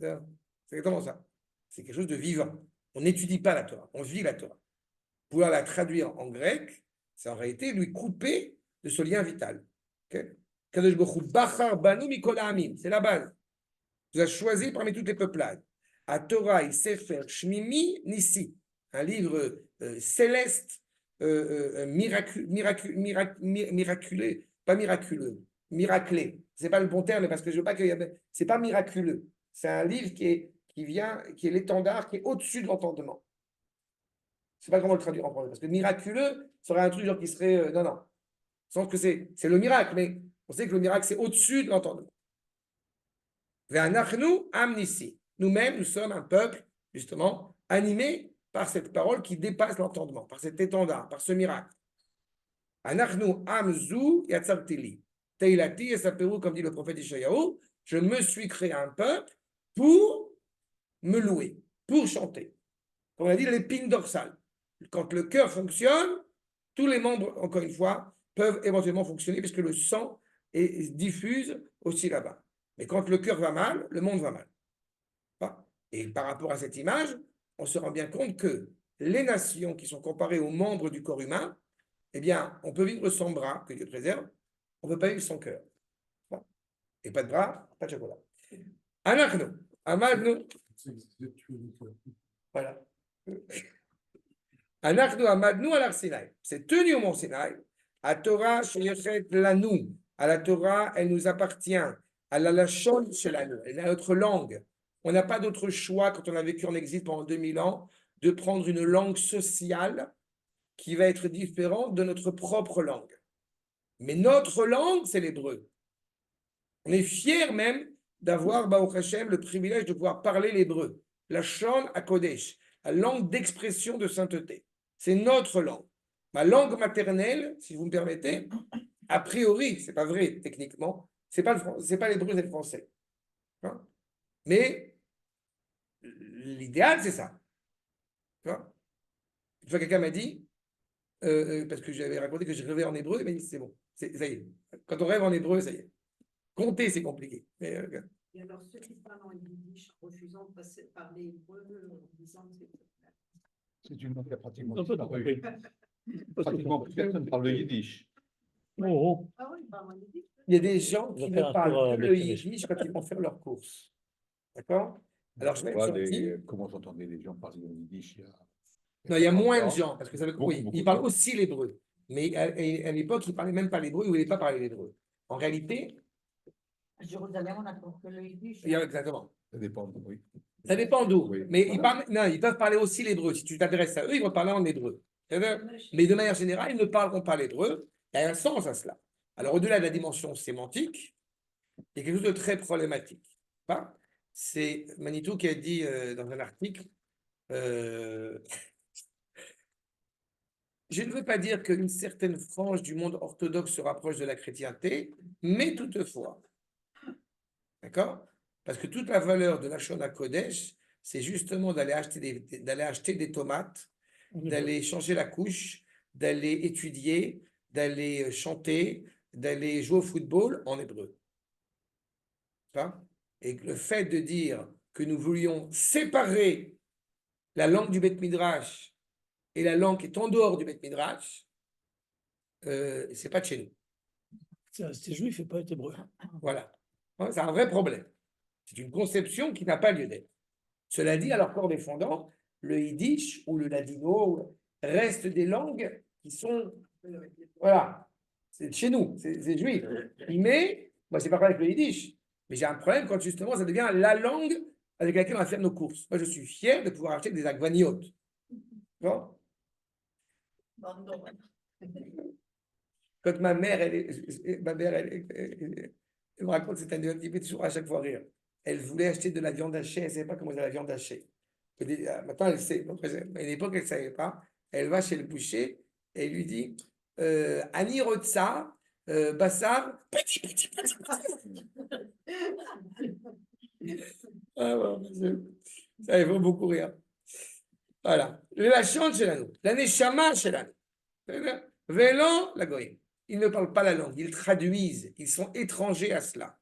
C'est exactement ça. C'est quelque chose de vivant. On n'étudie pas la Torah, on vit la Torah. Pouvoir la traduire en grec, c'est en réalité lui couper de ce lien vital. Okay? Kadosh Baruch Hu, Bachar Banu Mikol Ha'amim, c'est la base. Vous avez choisi parmi toutes les peuplades. À Torah, il sait faire Shmimi Nissi, un livre céleste, miraculé, pas miraculeux, miraclé. C'est pas le bon terme, parce que je veux pas qu'il y ait. C'est pas miraculeux. C'est un livre qui est l'étendard, qui est au-dessus de l'entendement. Je sais pas comment le traduire en français, parce que miraculeux serait un truc genre qui serait. Non, non. Sans que c'est le miracle, mais on sait que le miracle, c'est au-dessus de l'entendement. Nous-mêmes, nous sommes un peuple, justement, animé par cette parole qui dépasse l'entendement, par cet étendard, par ce miracle. Anachnu amzu yatzartili. Teilati et Sapérou, comme dit le prophète Ishayahu, je me suis créé un peuple pour me louer, pour chanter. Comme on a dit, l'épine dorsale. Quand le cœur fonctionne, tous les membres, encore une fois, peuvent éventuellement fonctionner puisque le sang diffuse aussi là-bas. Mais quand le cœur va mal, le monde va mal. Et par rapport à cette image, on se rend bien compte que les nations qui sont comparées aux membres du corps humain, eh bien, on peut vivre sans bras, que Dieu préserve, on ne peut pas vivre sans cœur. Et pas de bras, pas de chocolat. Anachnu, amadnu. Voilà. Anachnu amadnu al Sinaï. C'est tenu au mont Sinaï. À Torah, sheyechet lanu. À la Torah, elle nous appartient. À la lachon shelanu. Elle est notre langue. On n'a pas d'autre choix quand on a vécu en exil pendant 2000 ans de prendre une langue sociale qui va être différente de notre propre langue. Mais notre langue, c'est l'hébreu. On est fiers même d'avoir, Baruch Hashem, le privilège de pouvoir parler l'hébreu. La Shon HaKodesh, la langue d'expression de sainteté. C'est notre langue. Ma langue maternelle, si vous me permettez, a priori, c'est pas vrai techniquement, c'est pas l'hébreu, c'est le français. Hein? Mais l'idéal, c'est ça. Une fois, quelqu'un m'a dit, parce que j'avais raconté que je rêvais en hébreu, il m'a dit, c'est bon, ça y est. Quand on rêve en hébreu, ça y est. Compter, c'est compliqué. Mais, Et alors, ceux qui parlent en yiddish, refusant de parler hébreu, en disant que C'est une langue qui a pratiquement Un peu disparu. compris. Pratiquement plus personne parle le yiddish. Oh, ah oui, ils parlent en yiddish. il y a des gens On va qui faire ne un parlent tour à que le Bethlehem. yiddish quand ils vont faire leurs courses. D'accord? Alors, je vais Voilà, sortir. comment j'entendais les gens parler le yiddish Non, il y a 50 moins de ans. gens, parce que ça veut Beaucoup, oui, beaucoup ils de parlent gens. aussi l'hébreu. Mais à l'époque, ils ne parlaient même pas l'hébreu, ils ne voulaient pas parler l'hébreu. En réalité, À Jérusalem, on n'apprend que le yiddish. exactement. Ça dépend, oui. Ça dépend d'où. Oui. Mais ils peuvent parler aussi l'hébreu. Si tu t'adresses à eux, ils vont parler en hébreu. Mais de manière générale, ils ne parleront pas l'hébreu. Il y a un sens à cela. Alors, au-delà de la dimension sémantique, il y a quelque chose de très problématique. C'est Manitou qui a dit dans un article je ne veux pas dire qu'une certaine frange du monde orthodoxe se rapproche de la chrétienté, mais toutefois, d'accord? Parce que toute la valeur de la Shona Kodesh, c'est justement d'aller acheter des tomates, d'aller changer la couche, d'aller étudier, d'aller chanter, d'aller jouer au football en hébreu. Et le fait de dire que nous voulions séparer la langue du Beth Midrash et la langue qui est en dehors du Beth Midrash, c'est pas de chez nous. C'est juif et pas hébreu. Voilà. C'est un vrai problème. C'est une conception qui n'a pas lieu d'être. Cela dit, à leur corps défendant, le yiddish ou le ladino restent des langues qui sont. Voilà. C'est de chez nous, c'est juif. Mais, moi, c'est pas pareil avec le yiddish. Mais j'ai un problème quand justement ça devient la langue avec laquelle on va faire nos courses. Moi, je suis fier de pouvoir acheter des agvaniotes. Bon. Quand ma mère, elle me raconte cette anecdote qui fait toujours à chaque fois rire. Elle voulait acheter de la viande hachée, elle ne savait pas comment faire la viande hachée. Maintenant, elle sait. À une époque, elle ne savait pas. elle va chez le boucher et lui dit Ani Rotsa, Bassar, petit, petit, petit, petit. Ah, ouais, ça, il faut beaucoup rire. Voilà. La chante chez l'anneau. La neshama chez l'anneau. Vélo, la goïm. Ils ne parlent pas la langue, ils traduisent, ils sont étrangers à cela.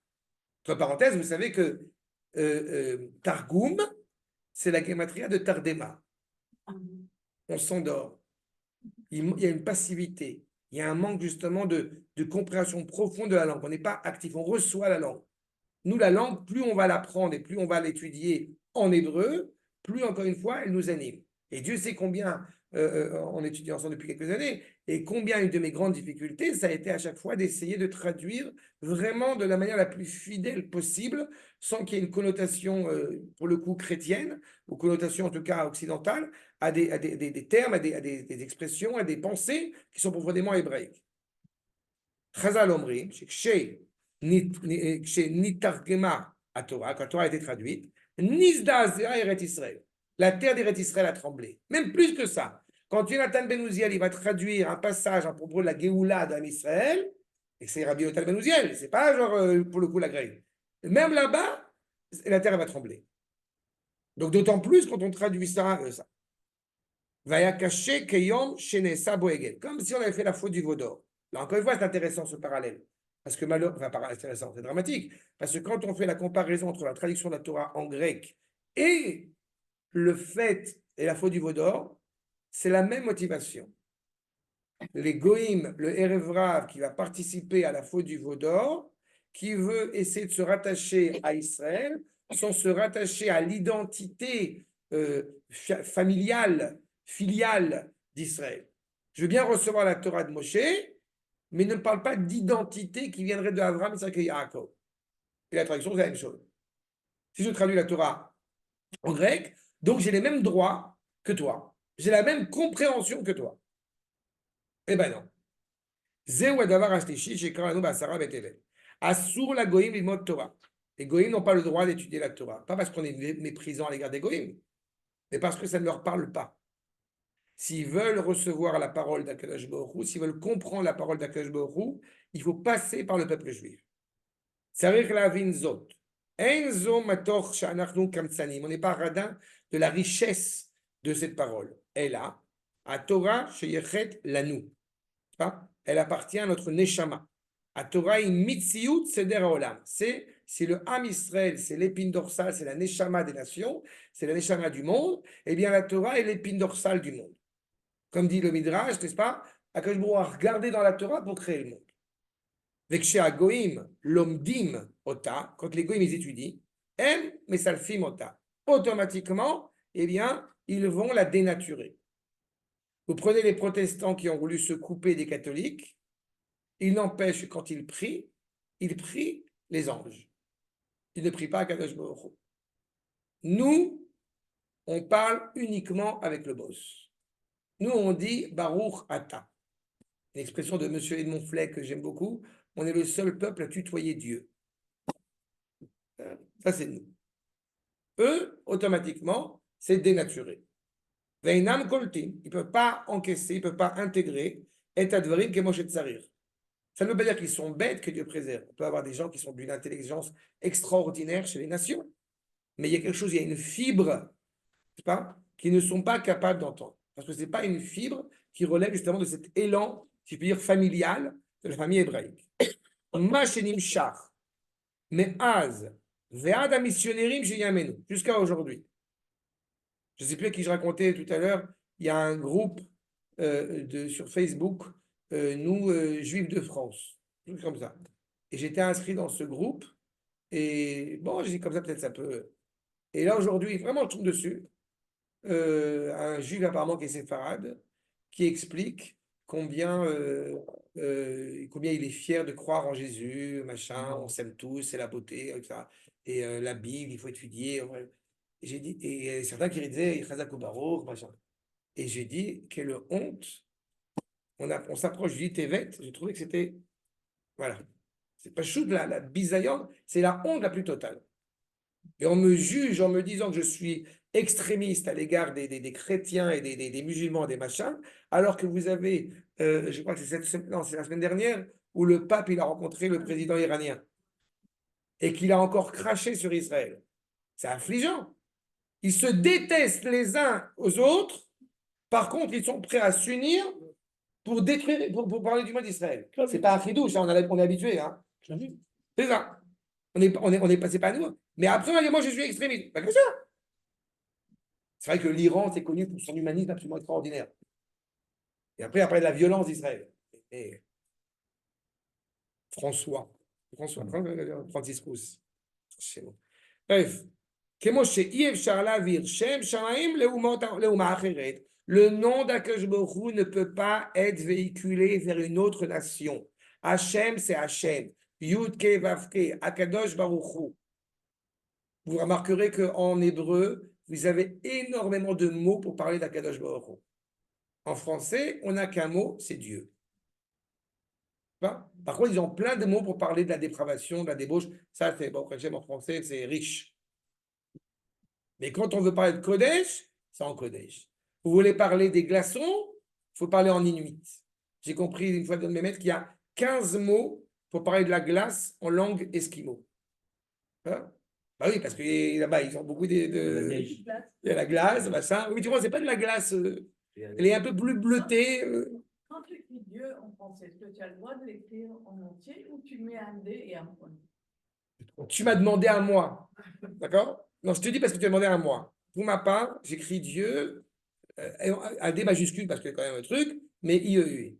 Entre parenthèses, vous savez que Targum, c'est la gematria de Tardema. On s'endort. Il y a une passivité. Il y a un manque justement de compréhension profonde de la langue. On n'est pas actif, on reçoit la langue. Nous, la langue, plus on va l'apprendre et plus on va l'étudier en hébreu, plus, encore une fois, elle nous anime. Et Dieu sait combien, on étudie ensemble depuis quelques années, et combien une de mes grandes difficultés, ça a été à chaque fois d'essayer de traduire vraiment de la manière la plus fidèle possible, sans qu'il y ait une connotation, pour le coup, chrétienne, ou connotation en tout cas occidentale, à des termes, à des expressions, à des pensées qui sont profondément hébraïques. Chazal Omri, chez Nitargema à Torah, quand la Torah a été traduite, Nisdazea Eret Israël. La terre d'Eret Israël a tremblé. Même plus que ça. Quand Jonathan Ben Uziel il va traduire un passage à propos de la Géoula d'Am Israël, et c'est Rabbi Yotal Ben Uziel, c'est pas genre pour le coup la grève. Même là-bas, la terre va trembler. Donc d'autant plus quand on traduit ça. Vaya caché Keyom Shenesa Boegel. Comme si on avait fait la faute du veau d'or. Là, encore une fois, c'est intéressant ce parallèle. Parce que malheureusement, enfin, intéressant, c'est dramatique. Parce que quand on fait la comparaison entre la traduction de la Torah en grec et le fait et la faute du veau d'or, c'est la même motivation. Les Goïm, le Erev Rav qui va participer à la faute du veau d'or, qui veut essayer de se rattacher à Israël, sans se rattacher à l'identité familiale, filiale d'Israël. Je veux bien recevoir la Torah de Moshe, mais ne parle pas d'identité qui viendrait de Abraham, Isaac et Yaakov. Et la traduction, c'est la même chose. Si je traduis la Torah en grec, donc j'ai les mêmes droits que toi. J'ai la même compréhension que toi. Eh ben non. Zéou Adavar Ashlishi, Shekaranu Basara Betevel. Assur la Goïm Limot Torah. Les Goïm n'ont pas le droit d'étudier la Torah. Pas parce qu'on est méprisant à l'égard des Goïm, mais parce que ça ne leur parle pas. S'ils veulent recevoir la parole d'Akadosh Baruch Hu, s'ils veulent comprendre la parole d'Akadosh Baruch Hu, il faut passer par le peuple juif. Tzarich lavin zot. Enzo matoch shanachnu kamtsanim. On n'est pas radin de la richesse de cette parole. Elle a, à Torah sheyechet lanu. Elle appartient à notre neshama. À Torah in mitziut seder haolam. C'est le Ham Israël, c'est l'épine dorsale, c'est la neshama des nations, c'est la neshama du monde. Eh bien, la Torah est l'épine dorsale du monde. Comme dit le Midrash, n'est-ce pas? Akadosh Baruch Hu a regardé dans la Torah pour créer le monde. Vekshe agoim lomdim ota, quand les goïm ils étudient, em mesalfim ota, automatiquement, eh bien, ils vont la dénaturer. Vous prenez les protestants qui ont voulu se couper des catholiques, ils n'empêchent quand ils prient les anges. Ils ne prient pas à Kadosh Baruch Hu. Nous, on parle uniquement avec le boss. Nous, on dit Baruch Ata. Une expression de M. Edmond Fleck que j'aime beaucoup. On est le seul peuple à tutoyer Dieu. Ça, c'est nous. Eux, automatiquement, c'est dénaturé. Veinam koltin, ils ne peuvent pas encaisser, ils ne peuvent pas intégrer et advarim kemoshet tsarir. Ça ne veut pas dire qu'ils sont bêtes que Dieu préserve. On peut avoir des gens qui sont d'une intelligence extraordinaire chez les nations. Mais il y a quelque chose, il y a une fibre, qui ne sont pas capables d'entendre. Parce que ce n'est pas une fibre qui relève justement de cet élan, si je peux dire, familial de la famille hébraïque. Machenim shach, mais az, ve'ad missionnerim sheyamenu, jusqu'à aujourd'hui. Je ne sais plus à qui je racontais tout à l'heure, il y a un groupe sur Facebook, nous, Juifs de France, tout comme ça. Et j'étais inscrit dans ce groupe, et bon, j'ai dit comme ça, peut-être ça peut. Et là, aujourd'hui, vraiment, je tombe dessus, un juif apparemment qui est séfarade, qui explique combien il est fier de croire en Jésus, machin, on s'aime tous, c'est la beauté, etc. Et la Bible, il faut étudier. Et j'ai dit, et certains qui disaient, Chazak ou Baruch, machin. Et j'ai dit, quelle honte. On s'approche du Tevet, j'ai trouvé que c'était, voilà. C'est pas chou de la bisaillante, c'est la honte la plus totale. Et on me juge en me disant que je suis extrémiste à l'égard des chrétiens et des musulmans, des machins, alors que vous avez, je crois que c'est cette semaine, non, c'est la semaine dernière, où le pape il a rencontré le président iranien et qu'il a encore craché sur Israël. C'est affligeant. Ils se détestent les uns aux autres. Par contre, ils sont prêts à s'unir pour détruire, pour parler du mal d'Israël. C'est pas un fridouche, hein, on est habitué. Hein. C'est ça. On est passé pas nous. Mais après, on va dire, moi, je suis extrémiste. Pas que ça. C'est vrai que l'Iran, c'est connu pour son humanisme absolument extraordinaire. Et après, après de la violence d'Israël. Et Franciscus. bref. כמו שאי אפשר להעביר שם שמיים לאומה אחרת, le nom d'Akadosh Baruch Hu ne peut pas être véhiculé vers une autre nation. Hachem, c'est Hachem. Yud Ke Vav Ke, Akadosh Baruch Hu. Vous remarquerez qu'en hébreu, vous avez énormément de mots pour parler d'Akadosh Baruch Hu. En français, on n'a qu'un mot, c'est Dieu. Par contre, ils ont plein de mots pour parler de la dépravation, de la débauche. Ça, c'est bon, en français, c'est riche. Mais quand on veut parler de Kodesh, c'est en Kodesh. Vous voulez parler des glaçons, il faut parler en inuit. J'ai compris une fois de mes maîtres qu'il y a 15 mots pour parler de la glace en langue esquimau. Hein? Bah oui, parce que là-bas, ils ont beaucoup il y a la glace, machin. Oui, tu vois, c'est pas de la glace. Elle est un peu plus bleutée. Quand tu écris Dieu en français, est-ce que tu as le droit de l'écrire en entier ou tu mets un D et un point? Tu m'as demandé à moi. D'accord? Non, je te dis parce que tu as demandé à moi. Pour ma part, j'écris Dieu, un D majuscule parce que c'est quand même un truc, mais IEU.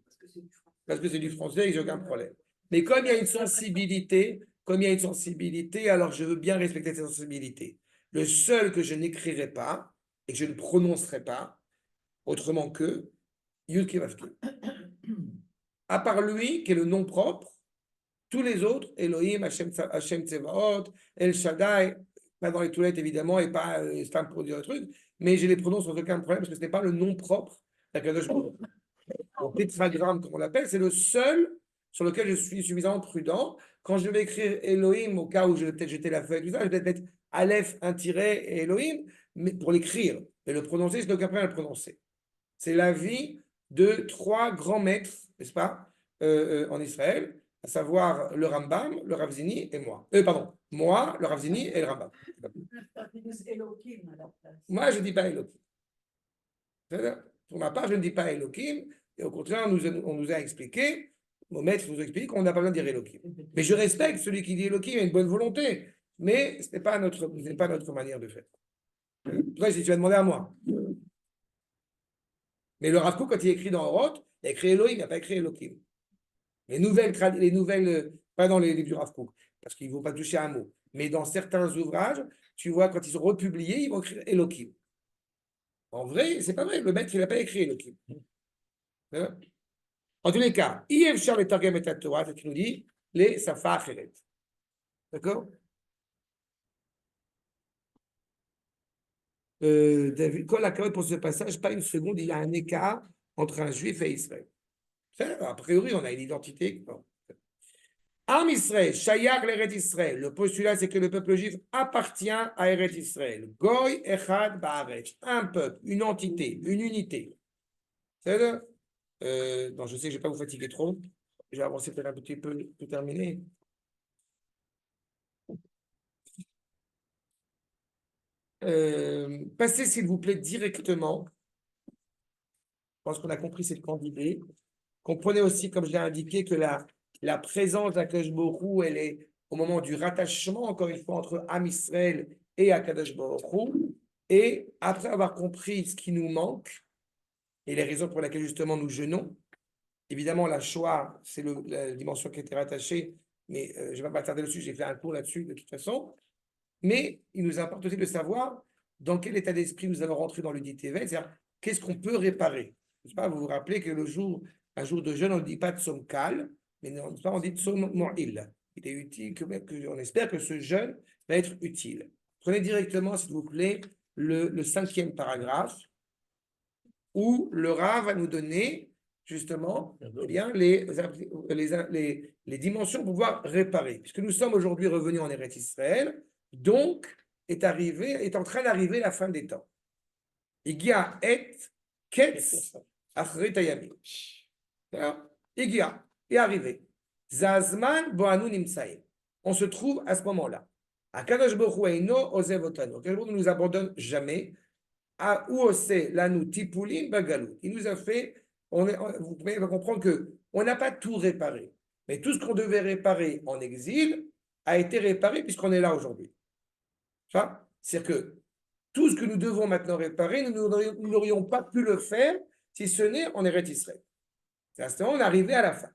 Parce que c'est du français et j'ai aucun problème. Mais comme il y a une sensibilité, alors je veux bien respecter cette sensibilité. Le seul que je n'écrirai pas et que je ne prononcerai pas, autrement que Yud Ke Vav Ke. À part lui, qui est le nom propre, tous les autres, Elohim, Hashem Tsevaot, El Shaddai, pas dans les toilettes évidemment, et pas stamp pour dire un truc, mais je les prononce sans aucun problème parce que ce n'est pas le nom propre d'Akadosh Baruch Hu. Le tétragramme, comme on l'appelle, c'est le seul sur lequel je suis suffisamment prudent. Quand je vais écrire Elohim, au cas où je vais peut-être jeter la feuille, tout ça, je vais peut-être mettre Aleph, un tiret et Elohim, mais pour l'écrire. Mais le prononcer, je n'ai aucun problème à le prononcer. C'est l'avis de 3 grands maîtres, n'est-ce pas, en Israël, à savoir le Rambam, le Rav Zini et moi. Pardon, moi, le Rav Zini et le Rambam. Moi, je ne dis pas Elohim. Pour ma part, je ne dis pas Elohim, et au contraire, on nous a expliqué, nos maîtres nous ont expliqué qu'on n'a pas besoin de dire Elohim. Mais je respecte celui qui dit Elohim, a une bonne volonté, mais ce n'est pas notre manière de faire. Après, si tu vas demander à moi. Mais le Rav Kook, quand il écrit dans Oroth, il a écrit Elohim, il n'a pas écrit Elohim. Les nouvelles, pas dans les livres du Rav Kook, parce qu'ils ne vont pas toucher à un mot. Mais dans certains ouvrages, tu vois, quand ils sont republiés, ils vont écrire Elohim. En vrai, c'est pas vrai. Le maître, il n'a pas écrit Elohim. En tous les cas, Yves Charles et Targem et Torah, c'est ce qu'il nous dit, les Safa Acheret. D'accord? David, quand la pour ce passage, pas une seconde, il y a un écart entre un juif et Israël. A priori, on a une identité. Am Israël, Shayach l'Eret Israël. Le postulat, c'est que le peuple juif appartient à Eret Israël. Goy Echad Ba'aretz. Un peuple, une entité, une unité. C'est-à-dire, non, je sais que je ne vais pas vous fatiguer trop. Je vais avancer peut-être un petit peu pour terminer. Passez, s'il vous plaît, directement. Je pense qu'on a compris cette grande idée. Comprenez aussi, comme je l'ai indiqué, que la présence d'Akadosh Baruch Hu, elle est au moment du rattachement, encore une fois, entre Am Israël et Akadosh Baruch Hu. Et après avoir compris ce qui nous manque et les raisons pour lesquelles justement nous jeûnons, évidemment, la Shoah, c'est la dimension qui était rattachée, mais je ne vais pas m'attarder dessus, j'ai fait un cours là-dessus de toute façon. Mais il nous importe aussi de savoir dans quel état d'esprit nous allons rentrer dans le dit Tevet, c'est-à-dire qu'est-ce qu'on peut réparer. Vous vous rappelez que un jour de jeûne, on ne dit pas de somme calme, mais on dit de somme mo'il. Il est utile, on espère que ce jeûne va être utile. Prenez directement, s'il vous plaît, le 5e paragraphe, où le Rav va nous donner justement eh bien, les dimensions pour pouvoir réparer. Puisque nous sommes aujourd'hui revenus en Eretz Israël, donc est en train d'arriver la fin des temps. Igia et ketz achrit hayamim. Igia est arrivé. Zazman boanu nimtsaim. On se trouve à ce moment-là. Akadosh Baruch Hu eino ozev otanu. Akadosh Baruch Hu ne nous abandonne jamais. Ou osé lanu tipulim bagalut. Il nous a fait. Vous pouvez comprendre que on n'a pas tout réparé, mais tout ce qu'on devait réparer en exil a été réparé puisqu'on est là aujourd'hui. C'est-à-dire que tout ce que nous devons maintenant réparer, nous n'aurions pas pu le faire si ce n'est en Eretz Israël. C'est à ce moment on est arrivé à la fin.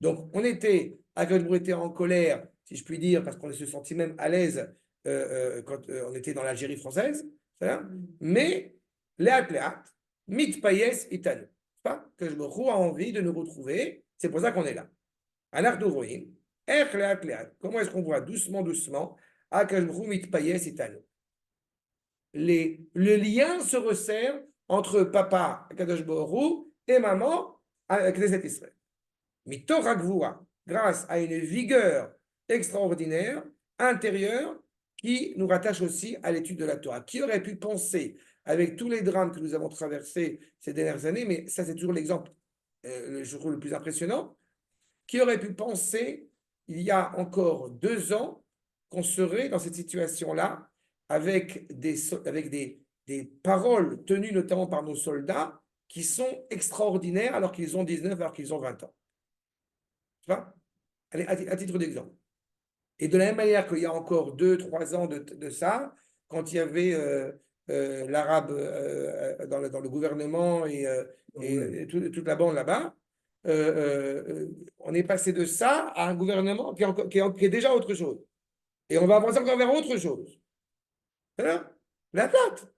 Donc, on était, Akadosh Baruch Hu était en colère, si je puis dire, parce qu'on se sentit même à l'aise quand on était dans l'Algérie française, mais Léat, mitpayes itanu. Que je me a envie de nous retrouver, c'est pour ça qu'on est là. Comment est-ce qu'on voit doucement, doucement, le lien se resserre entre papa, Akadosh Baruch Hu, et maman, Knesset Israël. Grâce à une vigueur extraordinaire, intérieure, qui nous rattache aussi à l'étude de la Torah. Qui aurait pu penser, avec tous les drames que nous avons traversés ces dernières années, mais ça c'est toujours l'exemple, je trouve, le plus impressionnant, qui aurait pu penser, il y a encore 2 ans, qu'on serait dans cette situation-là, avec des paroles tenues notamment par nos soldats, qui sont extraordinaires alors qu'ils ont 19, alors qu'ils ont 20 ans. Tu vois? Allez, à titre d'exemple. Et de la même manière qu'il y a encore 2-3 ans de ça, quand il y avait l'arabe dans le gouvernement et toute la bande là-bas, on est passé de ça à un gouvernement qui est déjà autre chose. Et on va avancer encore vers autre chose. Voilà. La plate.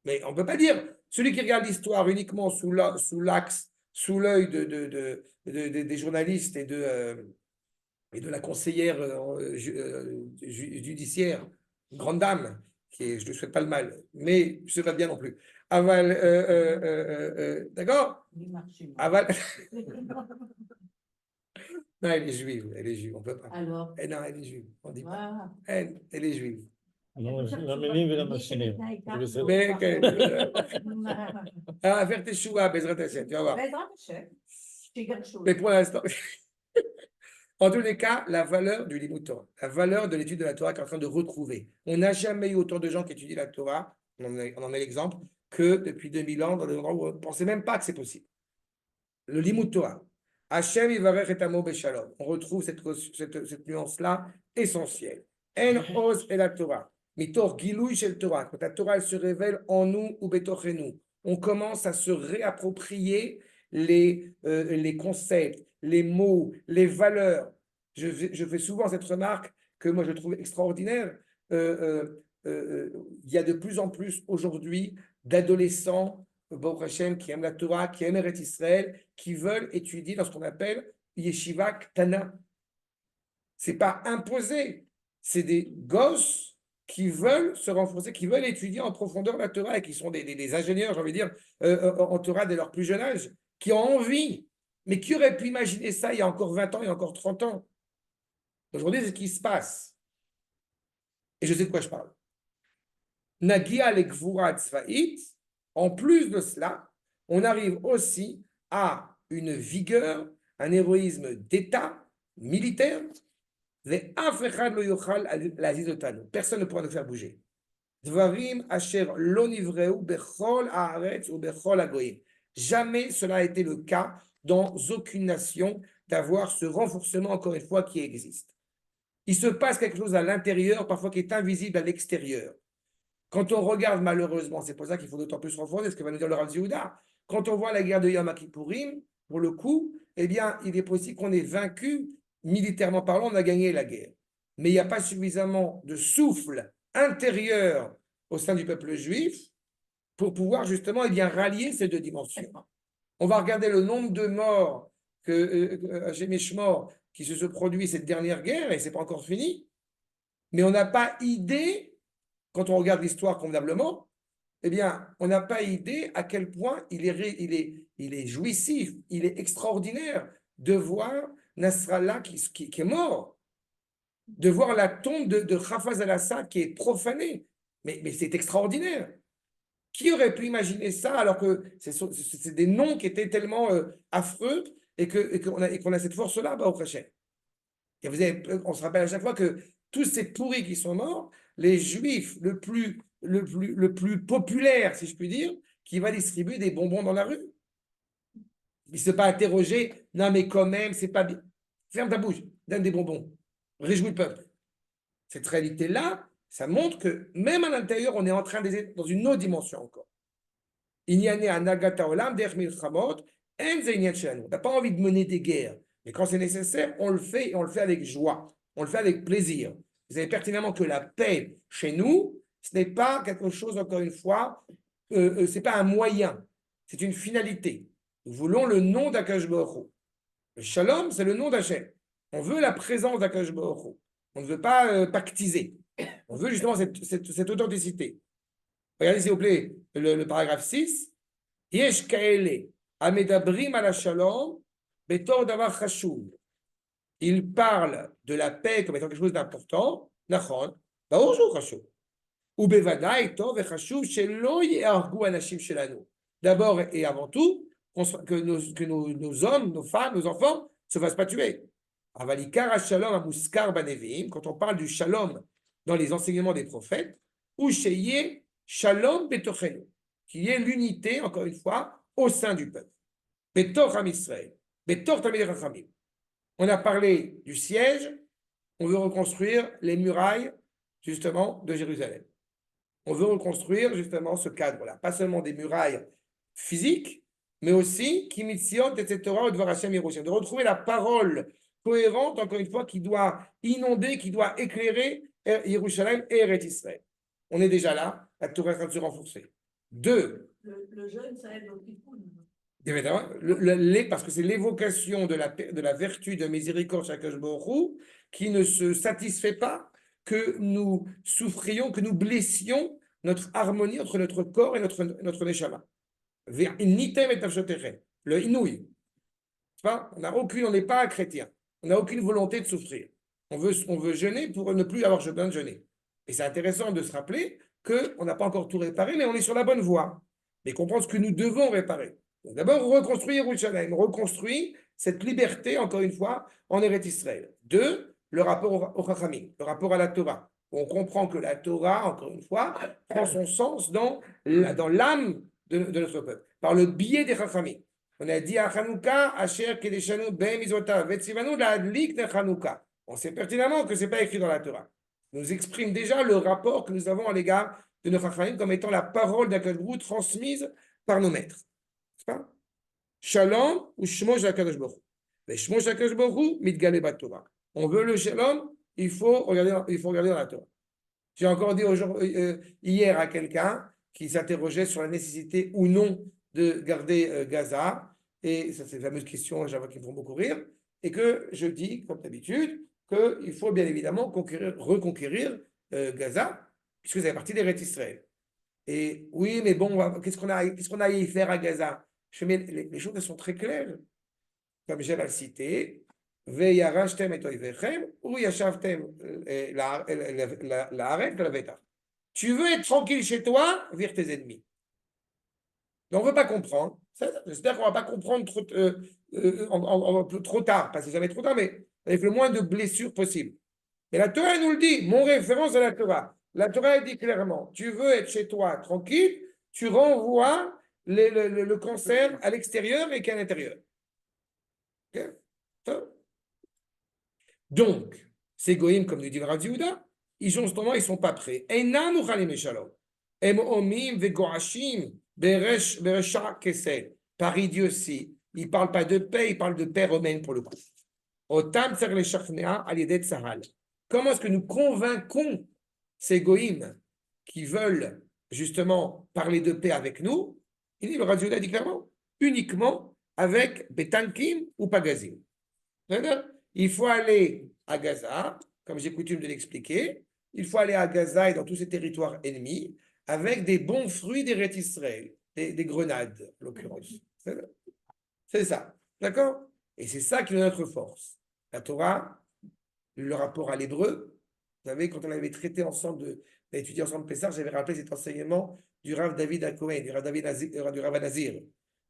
Mais on ne peut pas dire, celui qui regarde l'histoire uniquement sous l'axe, sous l'œil des journalistes et de la conseillère judiciaire, une grande dame, je ne lui souhaite pas le mal, mais je ne sais pas bien non plus. D'accord? Non, elle est juive, on ne peut pas. Alors, Non, elle est juive, on ne dit pas. voilà. Elle est juive. La מניעים ולמשינים. Mais faire tes choux, Bezrat Hashem, tu vas voir. Mais pour l'instant, en tous les cas, la valeur du Limud Torah, la valeur de l'étude de la Torah qui est en train de retrouver. On n'a jamais eu autant de gens qui étudient la Torah, on en a l'exemple, que depuis 2000 ans, dans des endroits où on ne pensait même pas que c'est possible. Le Limud Torah. Hashem Yivarech et Amo Beshalom. On retrouve cette nuance-là essentielle. En Oz et la Torah. Mitor Gilouy shel Torah. Quand la Torah elle se révèle en nous ou betochenu, on commence à se réapproprier les concepts, les mots, les valeurs. Je fais souvent cette remarque que moi je trouve extraordinaire. Il y a de plus en plus aujourd'hui d'adolescents, Baruch Hashem, qui aiment la Torah, qui aiment Eretz Israël, qui veulent étudier dans ce qu'on appelle Yeshiva Ktana. Ce n'est pas imposé, c'est des gosses qui veulent se renforcer, qui veulent étudier en profondeur la Torah et qui sont des ingénieurs, j'ai envie de dire, en Torah dès leur plus jeune âge, qui ont envie, mais qui auraient pu imaginer ça il y a encore 20 ans, il y a encore 30 ans. Aujourd'hui, c'est ce qui se passe. Et je sais de quoi je parle. Nagia lekvura tzva'it. En plus de cela, on arrive aussi à une vigueur, un héroïsme d'État militaire. Personne ne pourra nous faire bouger. Jamais cela a été le cas dans aucune nation d'avoir ce renforcement, encore une fois, qui existe. Il se passe quelque chose à l'intérieur, parfois qui est invisible à l'extérieur. Quand on regarde malheureusement, c'est pour ça qu'il faut d'autant plus renforcer ce que va nous dire le Rav Yehuda. Quand on voit la guerre de Yom Kippourim, pour le coup, eh bien, il est possible qu'on ait vaincu, militairement parlant, on a gagné la guerre. Mais il n'y a pas suffisamment de souffle intérieur au sein du peuple juif pour pouvoir justement rallier ces 2 dimensions. On va regarder le nombre de morts qui se produit cette dernière guerre, et ce n'est pas encore fini, mais on n'a pas idée. Quand on regarde l'histoire convenablement, eh bien, on n'a pas idée à quel point il est jouissif, il est extraordinaire de voir Nasrallah qui est mort. de voir la tombe de Hafez al-Assad qui est profanée. Mais c'est extraordinaire. Qui aurait pu imaginer ça alors que c'est des noms qui étaient tellement affreux et qu'on a cette force-là, au Hachem. Et on se rappelle à chaque fois que tous ces pourris qui sont morts, les juifs le plus populaire, si je puis dire, qui va distribuer des bonbons dans la rue. Il ne s'est pas interrogé, non mais quand même, c'est pas bien. Ferme ta bouche, donne des bonbons, réjouis le peuple. Cette réalité-là, ça montre que même à l'intérieur, on est en train d'être dans une autre dimension encore. On n'a pas envie de mener des guerres, mais quand c'est nécessaire, on le fait et on le fait avec joie, on le fait avec plaisir. Vous savez pertinemment que la paix chez nous, ce n'est pas quelque chose, encore une fois, ce n'est pas un moyen, c'est une finalité. Nous voulons le nom d'Akadosh Baruch Hu. Le shalom, c'est le nom d'Hachem. On veut la présence d'Akadosh Baruch Hu. On ne veut pas pactiser. On veut justement cette authenticité. Regardez s'il vous plaît le paragraphe 6. Yesh kaele amedabrim ala shalom betor davar chashuv. Il parle de la paix comme étant quelque chose d'important. Nachon, baour chashuv. Ou bevadaï tov et chashuv shelo yehargu anashim shelanu. D'abord et avant tout, que nos hommes, nos femmes, nos enfants ne se fassent pas tuer. Avalikar shalom amuskar banevim, quand on parle du shalom dans les enseignements des prophètes, ou sheye shalom betochenu, qu'il y ait l'unité, encore une fois, au sein du peuple. Betor Ham Israël, Betor Tamid Chachamim. On a parlé du siège, on veut reconstruire les murailles, justement, de Jérusalem. On veut reconstruire, justement, ce cadre-là. Pas seulement des murailles physiques, mais aussi, Kimitziot, etc., de retrouver la parole cohérente, encore une fois, qui doit inonder, qui doit éclairer Jérusalem et Eretz Israël. On est déjà là, la Torah est en train de se renforcer. Deux. Le jeûne, ça aide au tikkun. Évidemment, parce que c'est l'évocation de la vertu de miséricorde Shakash Borou qui ne se satisfait pas que nous souffrions, que nous blessions notre harmonie entre notre corps et notre neshama. Le inouï. On n'est pas chrétien. On n'a aucune volonté de souffrir. On veut jeûner pour ne plus avoir besoin de jeûner. Et c'est intéressant de se rappeler qu'on n'a pas encore tout réparé, mais on est sur la bonne voie. Mais comprendre ce que nous devons réparer. Donc d'abord, reconstruire Yerushalayim, reconstruire cette liberté, encore une fois, en Eretz Israël. Deux, le rapport au Chachamim, le rapport à la Torah. On comprend que la Torah, encore une fois, prend son sens dans l'âme de notre peuple, par le biais des Chachamim. On a dit à Hanouka, Asher Kedeshanu Ben Mizota, Vetsivanu Ladlik de Hanouka. On sait pertinemment que ce n'est pas écrit dans la Torah. Nous exprime déjà le rapport que nous avons à l'égard de nos Chachamim comme étant la parole d'Akadosh Baruch Hu transmise par nos maîtres. C'est pas Shalom ou Shmo Shakadosh Baruch Hu. Mais Shmo Shakadosh Baruch Hu mitgale bat-Torah. On veut le Shalom, il faut regarder dans la Torah. J'ai encore dit hier à quelqu'un qui s'interrogeait sur la nécessité ou non de garder Gaza, et ça c'est la fameuse question qui me font beaucoup rire, et que je dis, comme d'habitude, qu'il faut bien évidemment reconquérir Gaza, puisque ça fait partie des Eretz Israël. Et oui, mais bon, qu'est-ce qu'on a à y faire à Gaza? Les choses sont très claires. Comme j'ai la cité, Veyarashtem et Oivechem, ou Yashavtem la Veta. Tu veux être tranquille chez toi, vire tes ennemis. Donc on ne veut pas comprendre. J'espère qu'on ne va pas comprendre trop tard, parce que ça va être trop tard, mais avec le moins de blessures possible. Mais la Torah nous le dit, mon référence à la Torah. La Torah dit clairement, tu veux être chez toi tranquille, tu renvoies le cancer à l'extérieur et qu'à l'intérieur. Okay? Donc, ces goïms, comme nous dit le Rav Yehuda, ils ne sont pas prêts. Par idiotie, ils ne parlent pas de paix, ils parlent de paix romaine pour le coup. Comment est-ce que nous convainquons ces goïms qui veulent justement parler de paix avec nous? Il dit, le Rav Yehuda dit clairement, uniquement avec Betankim ou Pagazim. Il faut aller à Gaza, comme j'ai coutume de l'expliquer, il faut aller à Gaza et dans tous ces territoires ennemis avec des bons fruits d'Eretz Israël, des grenades, en l'occurrence. C'est ça, d'accord? Et c'est ça qui est notre force. La Torah, le rapport à l'hébreu. Vous savez, quand on avait traité ensemble, d'étudier ensemble Pessah, j'avais rappelé cet enseignement du Rav David Akohen, du Rav David du Rav Nazir.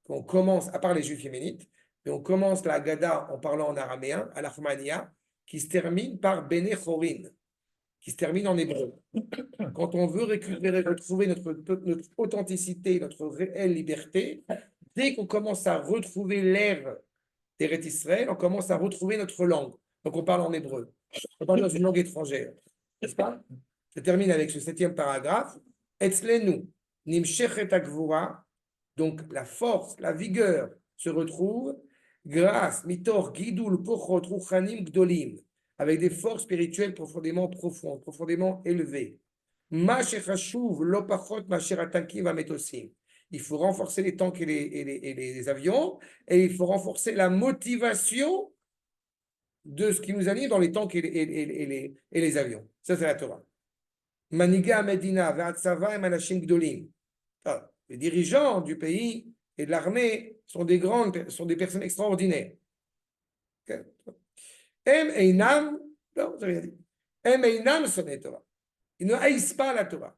On commence, à part les Juifs yéménites, mais on commence la Haggadah en parlant en araméen, à l'Armania, qui se termine par Bene Chorin, qui se termine en hébreu. Quand on veut récupérer, retrouver notre authenticité, notre réelle liberté, dès qu'on commence à retrouver l'ère d'Eretz Israël, on commence à retrouver notre langue. Donc on parle en hébreu. On parle dans une langue étrangère. N'est-ce pas? Je termine avec ce 7e paragraphe. Etzlenu, nimshechet agvura. Donc la force, la vigueur se retrouve grâce, mitor gidul pochot ruchanim gdolim, avec des forces spirituelles profondément profondes, profondément élevées. Ma shechashuv lo pachot ma sheratankim ametosim. Il faut renforcer les tanks et les avions, et il faut renforcer la motivation de ce qui nous anime dans les tanks et les avions. Ça, c'est la Torah. Maniga Medina, Va'atzava et Manashim Gdolim. Les dirigeants du pays et de l'armée sont des personnes extraordinaires. Em Einam, non, j'ai rien dit. Em Einam sonnet Torah. Ils ne haïssent pas la Torah.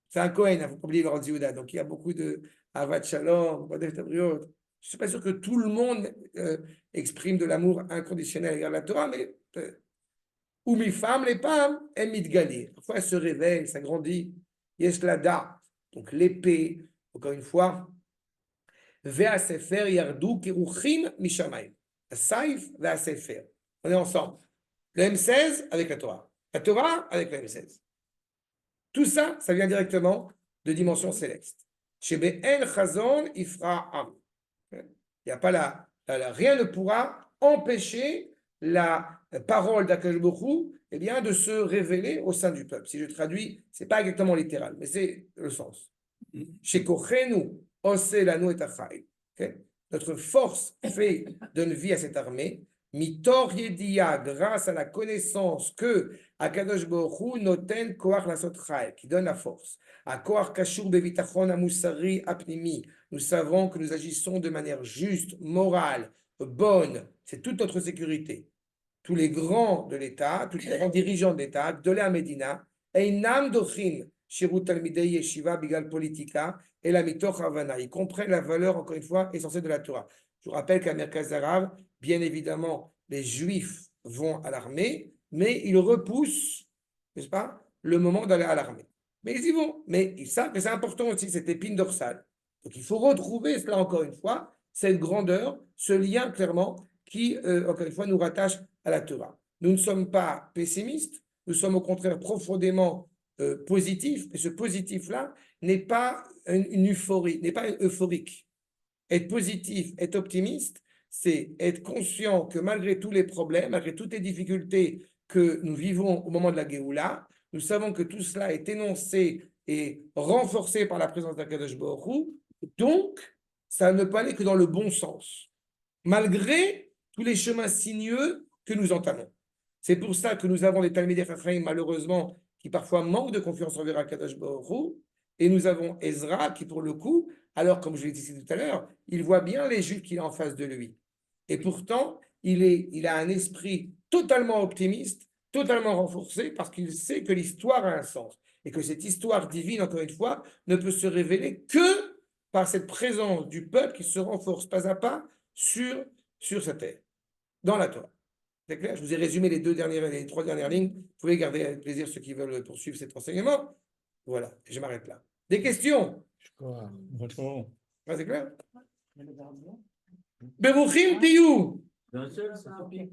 C'est un Kohen, il ne faut pas oublier le Rav Yehuda. Donc il y a beaucoup de Avat Shalom, je ne suis pas sûr que tout le monde exprime de l'amour inconditionnel à la Torah, mais ou mes femmes, les femmes, elles mitgali. Parfois elles se réveillent, ça grandit. Yesh lada, donc l'épée, encore une fois. Vea sefer yardu kiruchim mishamayim. Saif vea sefer. On est ensemble. Le M16 avec la Torah. La Torah avec le M16. Tout ça, ça vient directement de dimension céleste. Chez Be'en Chazon Ifra Am. Il n'y a pas rien ne pourra empêcher la parole d'Akadosh Baruch Hu, eh bien, de se révéler au sein du peuple. Si je traduis, ce n'est pas exactement littéral, mais c'est le sens. Chez Kochenu, Ose Lanu et Achai. Notre force fait donne vie à cette armée. Mitor Yediya, grâce à la connaissance que Akadosh Baruch Hu noten koach lasot chai, qui donne la force. A koach kashur bevitachon amusari apnimi. Nous savons que nous agissons de manière juste, morale, bonne. C'est toute notre sécurité. Tous les grands de l'État, tous les grands dirigeants de l'État, de la Médina, einam dochin shirut talmidei yeshiva bigal politika et la mitoch havana. Ils comprennent la valeur, encore une fois, essentielle de la Torah. Je vous rappelle qu'à Merkaz Arabe, bien évidemment, les Juifs vont à l'armée, mais ils repoussent, n'est-ce pas, le moment d'aller à l'armée. Mais ils y vont. Mais ils savent que c'est important aussi, cette épine dorsale. Donc il faut retrouver cela encore une fois, cette grandeur, ce lien clairement qui, encore une fois, nous rattache à la Torah. Nous ne sommes pas pessimistes, nous sommes au contraire profondément positifs, mais ce positif-là n'est pas une euphorie, n'est pas euphorique. Être positif, être optimiste, c'est être conscient que malgré tous les problèmes, malgré toutes les difficultés que nous vivons au moment de la Géoula, nous savons que tout cela est énoncé et renforcé par la présence d'Akadosh Baruch Hu. Donc, ça ne peut aller que dans le bon sens, malgré tous les chemins sinueux que nous entamons. C'est pour ça que nous avons des Talmidei Chacham, malheureusement, qui parfois manquent de confiance envers Akadosh Baruch Hu, et nous avons Ezra qui, pour le coup, alors, comme je l'ai dit tout à l'heure, il voit bien les Juifs qu'il a en face de lui. Et pourtant, il a un esprit totalement optimiste, totalement renforcé, parce qu'il sait que l'histoire a un sens. Et que cette histoire divine, encore une fois, ne peut se révéler que par cette présence du peuple qui se renforce pas à pas sur sa terre, dans la Torah. C'est clair? Je vous ai résumé les 3 dernières lignes. Vous pouvez garder avec plaisir ceux qui veulent poursuivre cet enseignement. Voilà, je m'arrête là. Des questions? C'est clair? Beruchim tiyu. D'un seul, ça suffit.